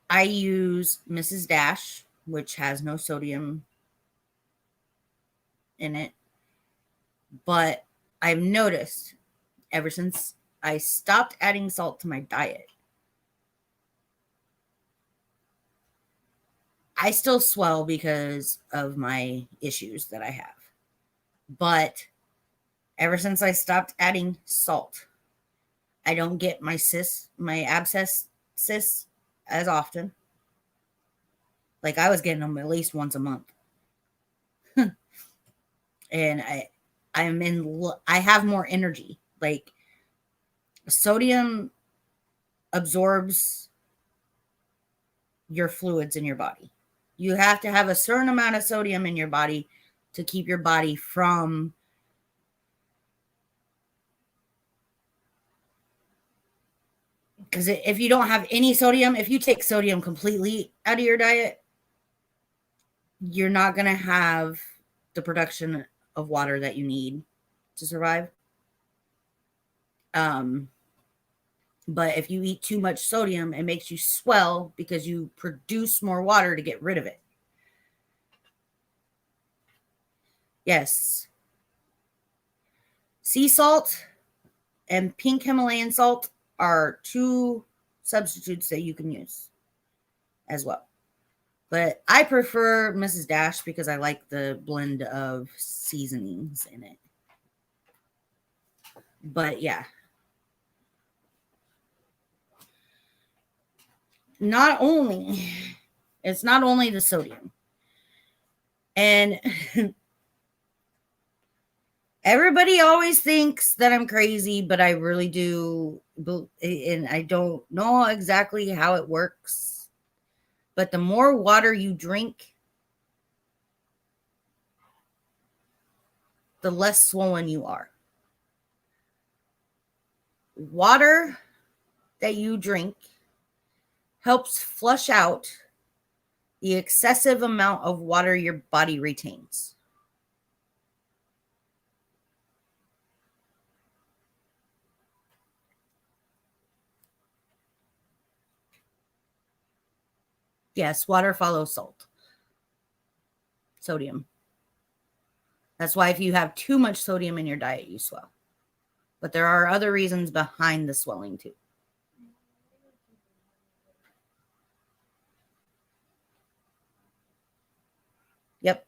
A: I use Mrs. Dash, which has no sodium in it. But I've noticed ever since I stopped adding salt to my diet, I still swell because of my issues that I have. But ever since I stopped adding salt, I don't get my abscess cysts as often. Like I was getting them at least once a month. And I have more energy. Like sodium absorbs your fluids in your body. You have to have a certain amount of sodium in your body to keep your body from because if you don't have any sodium, if you take sodium completely out of your diet, you're not going to have the production of water that you need to survive. But if you eat too much sodium, it makes you swell because you produce more water to get rid of it. Yes. Sea salt and pink Himalayan salt are two substitutes that you can use as well. But I prefer Mrs. Dash because I like the blend of seasonings in it. But yeah. It's not only the sodium. And everybody always thinks that I'm crazy, but I really do. And I don't know exactly how it works. But the more water you drink, the less swollen you are. Water that you drink helps flush out the excessive amount of water your body retains. Yes, water follows sodium. That's why if you have too much sodium in your diet, you swell. But there are other reasons behind the swelling too. Yep.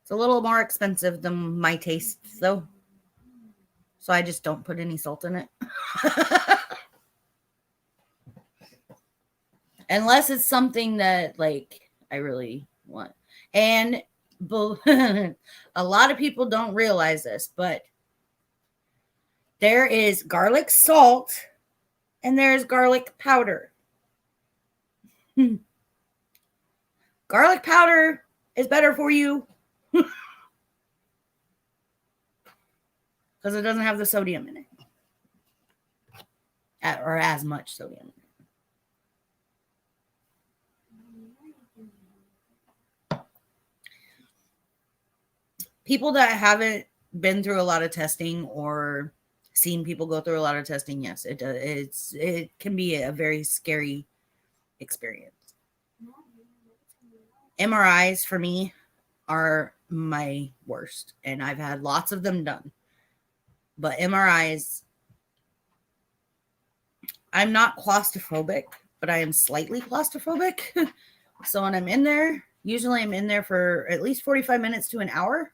A: It's a little more expensive than my tastes, though. So I just don't put any salt in it. Unless it's something that, like, I really want. And a lot of people don't realize this, but there is garlic salt and there's garlic powder. Garlic powder is better for you because it doesn't have the sodium in it, or as much sodium in it. People that haven't been through a lot of testing or seen people go through a lot of testing, yes, it does. It can be a very scary experience. MRIs for me are my worst, and I've had lots of them done. But MRIs, I'm not claustrophobic, but I am slightly claustrophobic. So when I'm in there, usually I'm in there for at least 45 minutes to an hour.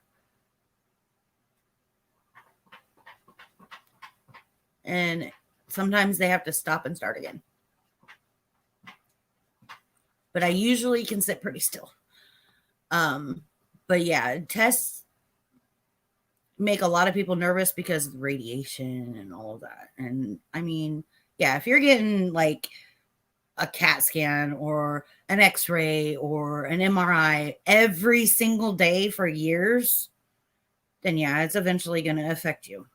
A: And sometimes they have to stop and start again. but I usually can sit pretty still. But yeah, tests make a lot of people nervous because of radiation and all of that. And I mean, yeah, if you're getting like a CAT scan or an X-ray or an MRI every single day for years, then yeah, it's eventually going to affect you.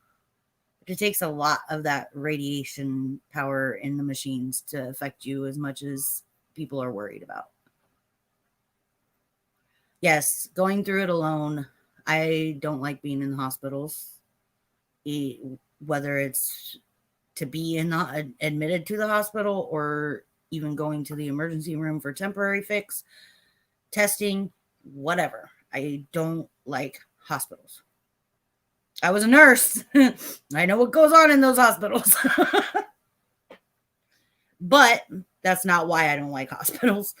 A: But it takes a lot of that radiation power in the machines to affect you as much as people are worried about. Yes, going through it alone. I don't like being in the hospitals, whether it's to be admitted to the hospital or even going to the emergency room for temporary fix, testing, whatever. I don't like hospitals. I was a nurse. I know what goes on in those hospitals. But that's not why I don't like hospitals.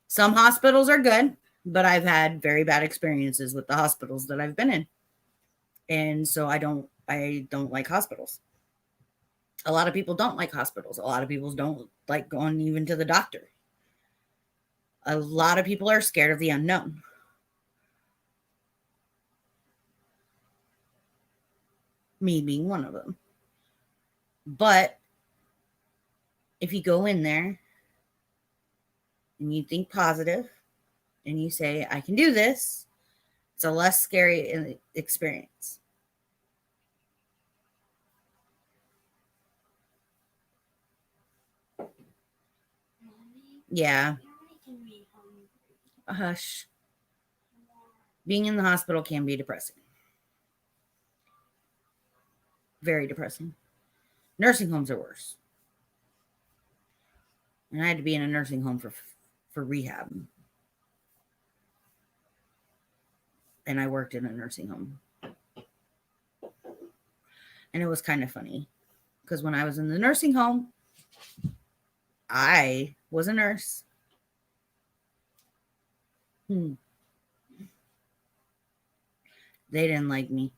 A: Some hospitals are good, but I've had very bad experiences with the hospitals that I've been in. And so I don't like hospitals. A lot of people don't like hospitals. A lot of people don't like going even to the doctor. A lot of people are scared of the unknown. Me being one of them. But if you go in there and you think positive and you say, I can do this, it's a less scary experience. Yeah. Hush. Being in the hospital can be depressing. Very depressing. Nursing homes are worse. And I had to be in a nursing home for rehab. And I worked in a nursing home. And it was kind of funny because when I was in the nursing home, I was a nurse. They didn't like me.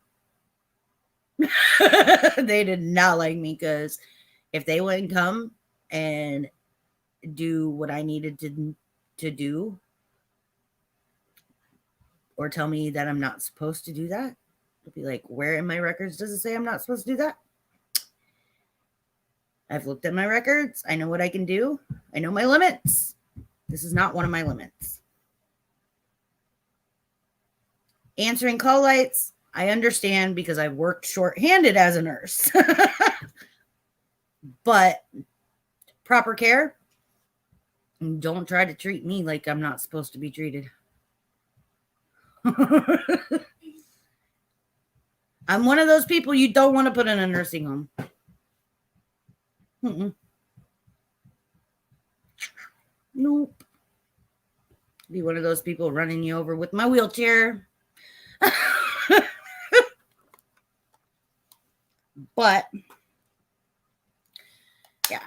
A: They did not like me because if they wouldn't come and do what I needed to do or tell me that I'm not supposed to do that, they'll be like, where in my records does it say I'm not supposed to do that? I've looked at my records. I know what I can do. I know my limits. This is not one of my limits. Answering call lights, I understand because I worked shorthanded as a nurse. But proper care, don't try to treat me like I'm not supposed to be treated. I'm one of those people you don't want to put in a nursing home. Nope. Be one of those people running you over with my wheelchair. But yeah.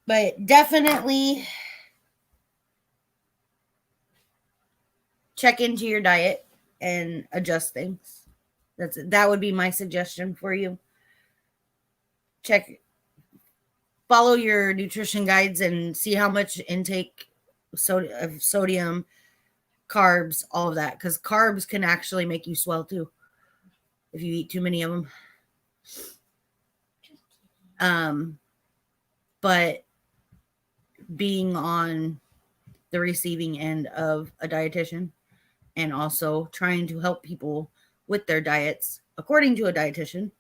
A: But definitely check into your diet and adjust things. That would be my suggestion for you. Follow your nutrition guides and see how much intake of sodium, carbs, all of that, because carbs can actually make you swell too if you eat too many of them. But being on the receiving end of a dietitian and also trying to help people with their diets according to a dietitian,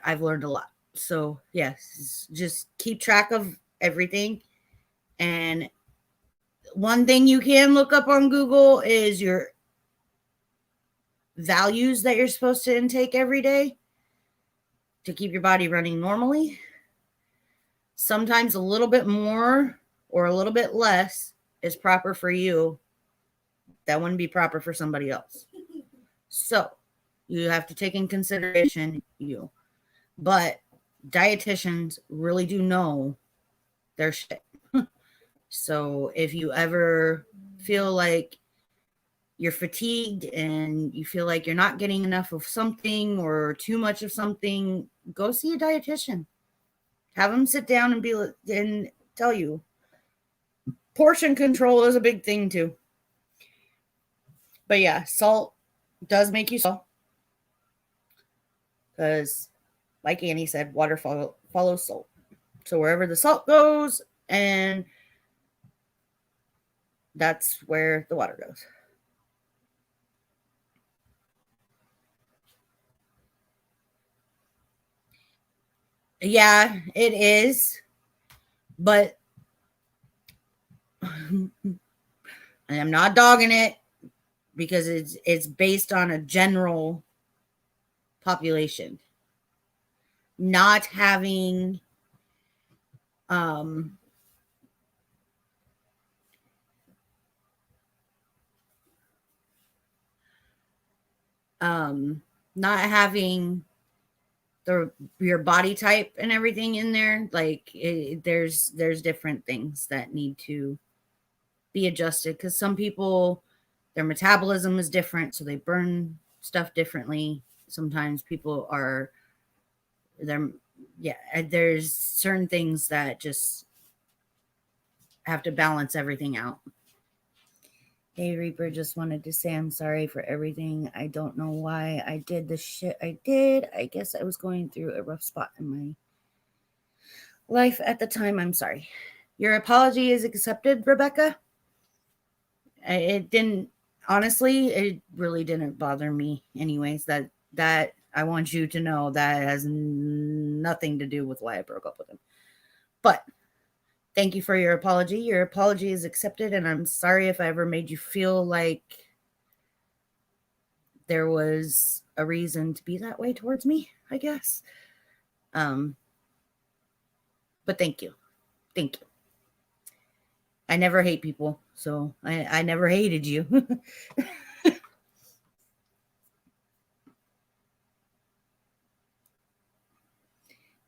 A: I've learned a lot. So yes, just keep track of everything. And one thing you can look up on Google is your values that you're supposed to intake every day to keep your body running normally. Sometimes a little bit more or a little bit less is proper for you. That wouldn't be proper for somebody else. So you have to take in consideration you. But dietitians really do know their shit. So if you ever feel like you're fatigued and you feel like you're not getting enough of something or too much of something, go see a dietitian. Have them sit down and tell you. Portion control is a big thing too. But yeah, salt does make you swell. Because, like Annie said, water follows salt. So wherever the salt goes, and that's where the water goes. Yeah, it is. But I'm not dogging it because it's based on a general population. Not having um not having your body type and everything in there, like there's different things that need to be adjusted because some people, their metabolism is different, so they burn stuff differently. Sometimes people are they're yeah, there's certain things that just have to balance everything out. Hey Reaper, just wanted to say I'm sorry for everything. I don't know why I did the shit I did. I guess I was going through a rough spot in my life at the time. I'm sorry. Your apology is accepted, Rebecca. It didn't, honestly, it really didn't bother me anyways. That I want you to know that has nothing to do with why I broke up with him. But thank you for your apology. Your apology is accepted, and I'm sorry if I ever made you feel like there was a reason to be that way towards me, I guess. But thank you. Thank you. I never hate people, so I never hated you.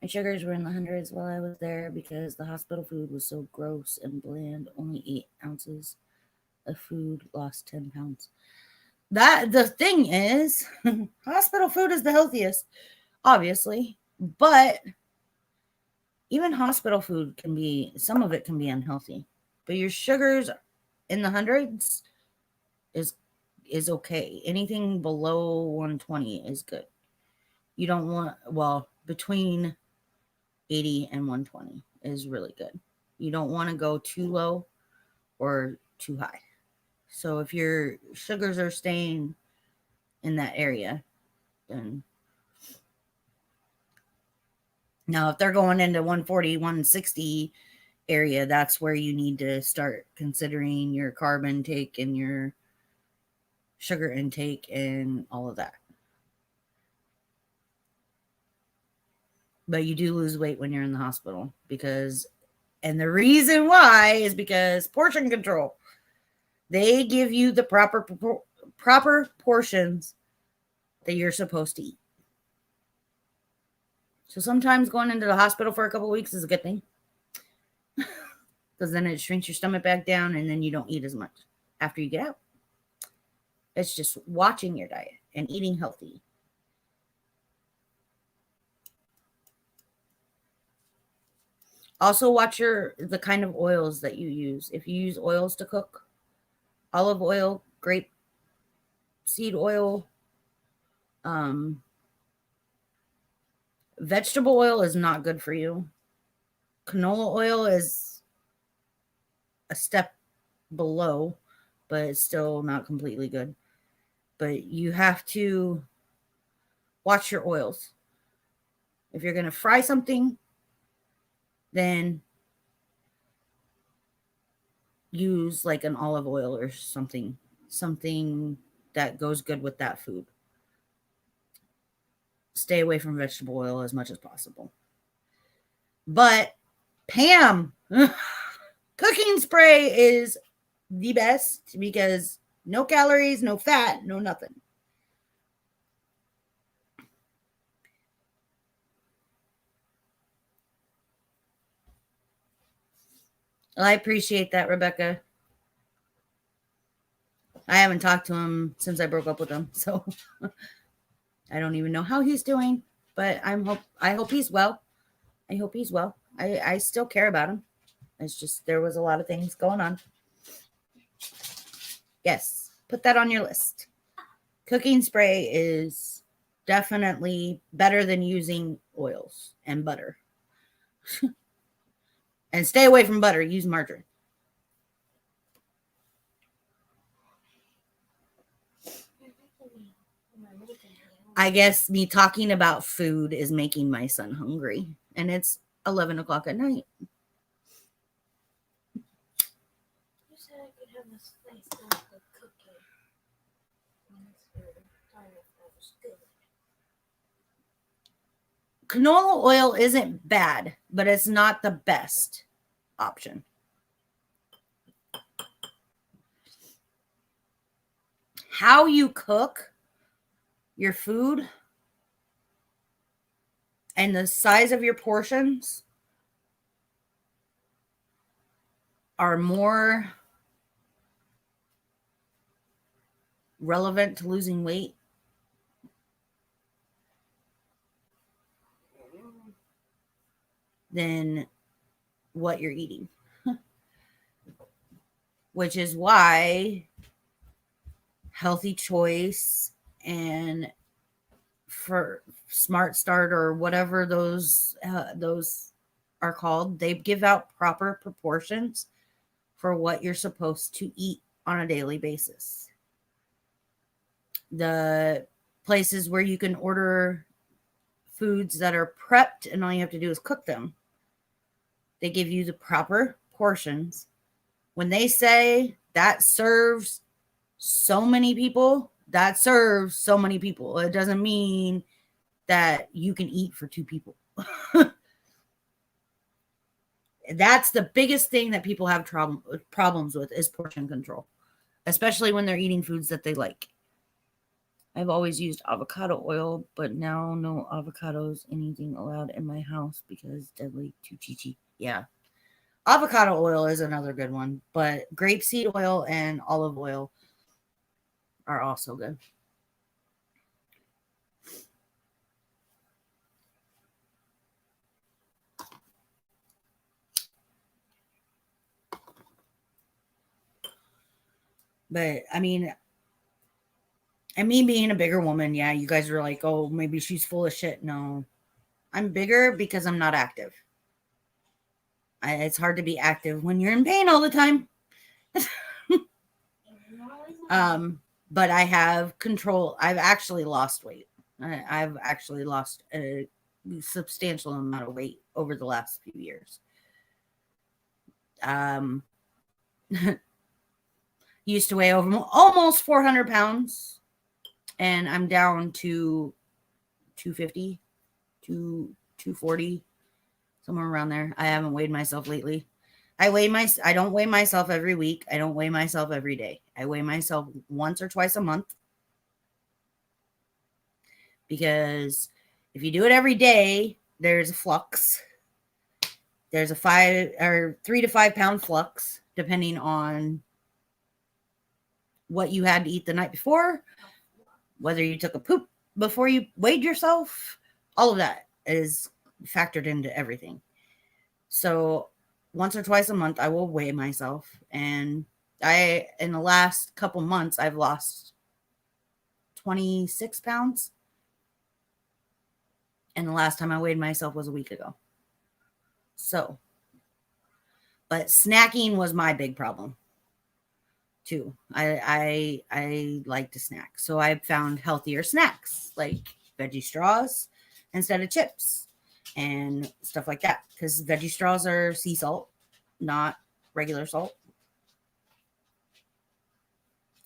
A: My sugars were in the hundreds while I was there because the hospital food was so gross and bland. Only 8 ounces of food, lost 10 pounds. That the thing is, hospital food is the healthiest, obviously, but even hospital food can be, some of it can be unhealthy. But your sugars in the hundreds is okay. Anything below 120 is good. You don't want, well, between 80 and 120 is really good. You don't want to go too low or too high. So if your sugars are staying in that area, then now if they're going into 140, 160 area, that's where you need to start considering your carb intake and your sugar intake and all of that. But you do lose weight when you're in the hospital because, and the reason why is because portion control. They give you the proper portions that you're supposed to eat. So sometimes going into the hospital for a couple of weeks is a good thing because then it shrinks your stomach back down and then you don't eat as much after you get out. It's just watching your diet and eating healthy. Also watch the kind of oils that you use. If you use oils to cook, olive oil, grape seed oil, vegetable oil is not good for you. Canola oil is a step below, but it's still not completely good. But you have to watch your oils. If you're going to fry something, then use like an olive oil or something that goes good with that food. Stay away from vegetable oil as much as possible. But Pam, cooking spray is the best because no calories, no fat, no nothing. I appreciate that, Rebecca. I haven't talked to him since I broke up with him, so I don't even know how he's doing, but I hope he's well. I hope he's well. I still care about him. It's just there was a lot of things going on. Yes, put that on your list. Cooking spray is definitely better than using oils and butter. And stay away from butter. Use margarine. I guess me talking about food is making my son hungry. And it's 11 o'clock at night.
B: You said I could have this nice good cooking. That was good.
A: Canola oil isn't bad, but it's not the best option. How you cook your food and the size of your portions are more relevant to losing weight than what you're eating. Which is why Healthy Choice and for Smart Start or whatever those are called, they give out proper proportions for what you're supposed to eat on a daily basis. The places where you can order foods that are prepped and all you have to do is cook them, they give you the proper portions. When they say that serves so many people, that serves so many people. It doesn't mean that you can eat for 2 people. That's the biggest thing that people have problems with is portion control, especially when they're eating foods that they like. I've always used avocado oil, but now no avocados anything allowed in my house because deadly to Chi-Chi. Yeah. Avocado oil is another good one, but grapeseed oil and olive oil are also good. But I mean, and me being a bigger woman, yeah, you guys are like, oh, maybe she's full of shit. No, I'm bigger because I'm not active. It's hard to be active when you're in pain all the time. But I have control. I've actually lost weight. I've actually lost a substantial amount of weight over the last few years. Used to weigh over almost 400 pounds, and I'm down to 250, 240, somewhere around there. I haven't weighed myself lately. I don't weigh myself every week. I don't weigh myself every day. I weigh myself once or twice a month. Because if you do it every day, there's a flux. There's a 3 to 5 pound flux, depending on what you had to eat the night before, whether you took a poop before you weighed yourself. All of that is factored into everything. So once or twice a month, I will weigh myself. And in the last couple months, I've lost 26 pounds. And the last time I weighed myself was a week ago. So, but snacking was my big problem too. I like to snack. So I found healthier snacks like veggie straws instead of chips and stuff like that. Because veggie straws are sea salt, not regular salt.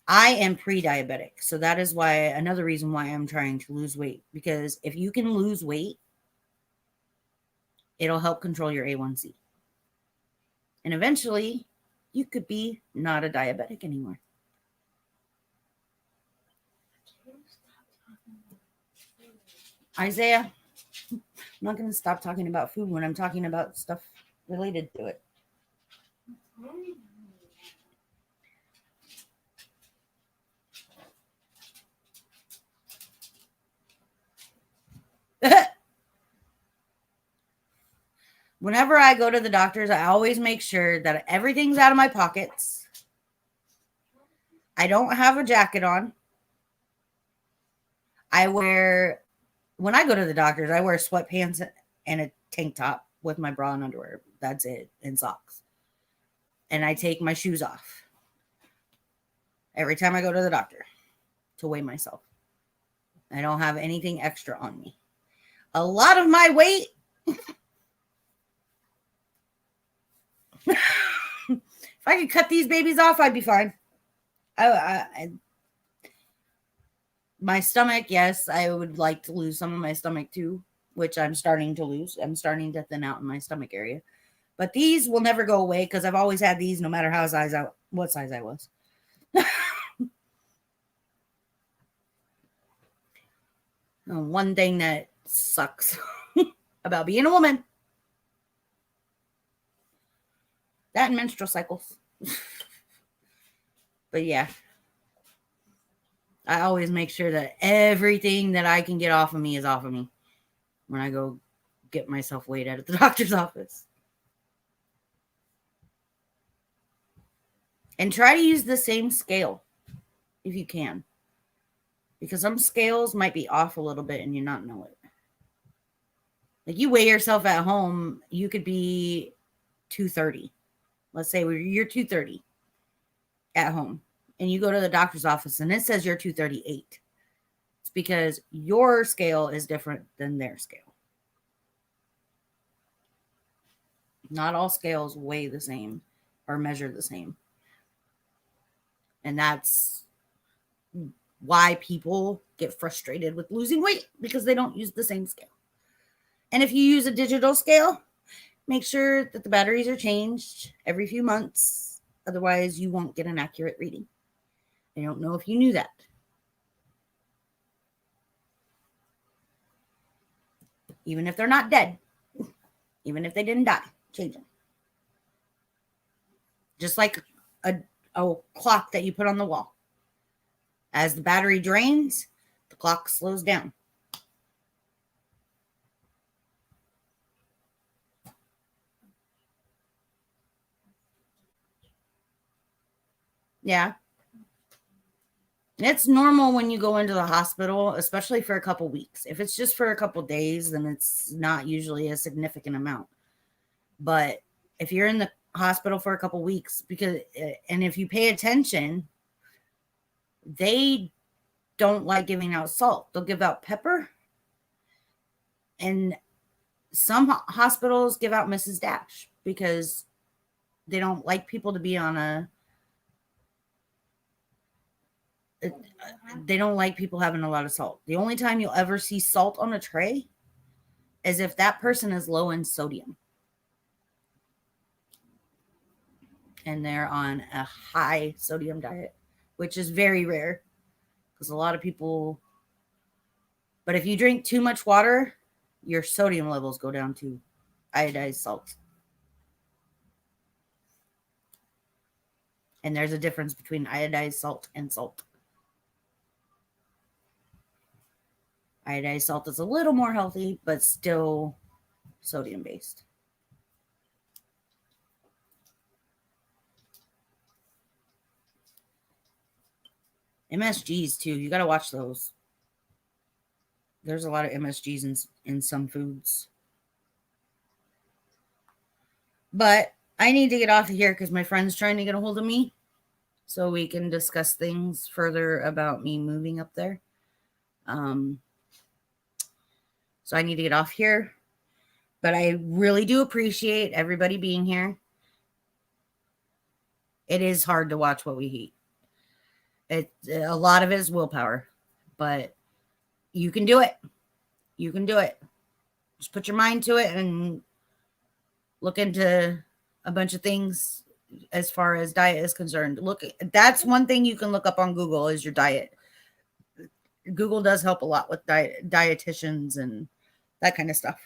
A: I am pre-diabetic. So that is why another reason why I'm trying to lose weight. Because if you can lose weight, it'll help control your A1C. And eventually, you could be not a diabetic anymore. Isaiah, I'm not going to stop talking about food when I'm talking about stuff related to it. Whenever I go to the doctors, I always make sure that everything's out of my pockets. I don't have a jacket on. When I go to the doctors, I wear sweatpants and a tank top with my bra and underwear. That's it, and socks. And I take my shoes off every time I go to the doctor to weigh myself. I don't have anything extra on me. A lot of my weight, if I could cut these babies off, I'd be fine. My stomach, yes, I would like to lose some of my stomach too, which I'm starting to lose. I'm starting to thin out in my stomach area. But these will never go away because I've always had these no matter what size I was. One thing that sucks about being a woman, that and menstrual cycles. But yeah, I always make sure that everything that I can get off of me is off of me when I go get myself weighed out at the doctor's office. And try to use the same scale if you can, because some scales might be off a little bit and you not know it. Like you weigh yourself at home, you could be 230. Let's say you're 230 at home and you go to the doctor's office and it says you're 238. It's because your scale is different than their scale. Not all scales weigh the same or measure the same. And that's why people get frustrated with losing weight, because they don't use the same scale. And if you use a digital scale, make sure that the batteries are changed every few months. Otherwise, you won't get an accurate reading. I don't know if you knew that. Even if they're not dead, even if they didn't die, change them. Just like a clock that you put on the wall. As the battery drains, the clock slows down. Yeah. It's normal when you go into the hospital, especially for a couple weeks. If it's just for a couple days, then it's not usually a significant amount. But if you're in the hospital for a couple weeks, and if you pay attention, they don't like giving out salt. They'll give out pepper. And some hospitals give out Mrs. Dash because they don't like people to be on they don't like people having a lot of salt. The only time you'll ever see salt on a tray is if that person is low in sodium and they're on a high sodium diet, which is very rare because a lot of people. But if you drink too much water, your sodium levels go down to iodized salt. And there's a difference between iodized salt and salt. Iodized salt is a little more healthy, but still sodium based. MSGs too. You got to watch those. There's a lot of MSGs in some foods. But I need to get off of here because my friend's trying to get a hold of me so we can discuss things further about me moving up there. So I need to get off here. But I really do appreciate everybody being here. It is hard to watch what we eat. A lot of it is willpower, but you can do it. You can do it. Just put your mind to it and look into a bunch of things as far as diet is concerned. That's one thing you can look up on Google is your diet. Google does help a lot with dietitians and that kind of stuff.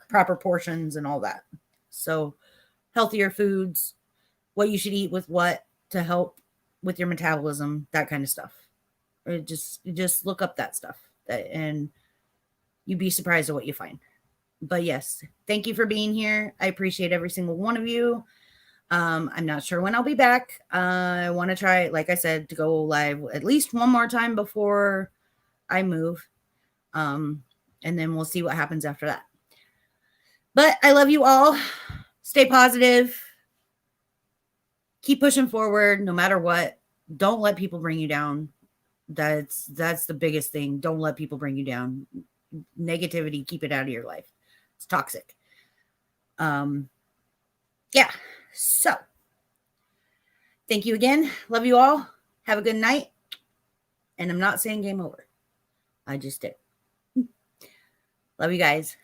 A: Proper portions and all that. So healthier foods, what you should eat with what to help with your metabolism, that kind of stuff. Just look up that stuff and you'd be surprised at what you find. But yes, thank you for being here. I appreciate every single one of you. I'm not sure when I'll be back. I want to try, like I said, to go live at least one more time before I move. And then we'll see what happens after that. But I love you all. Stay positive. Keep pushing forward no matter what. Don't let people bring you down. That's the biggest thing. Don't let people bring you down. Negativity, keep it out of your life. It's toxic. Yeah. So, thank you again. Love you all. Have a good night. And I'm not saying game over. I just did. Love you guys.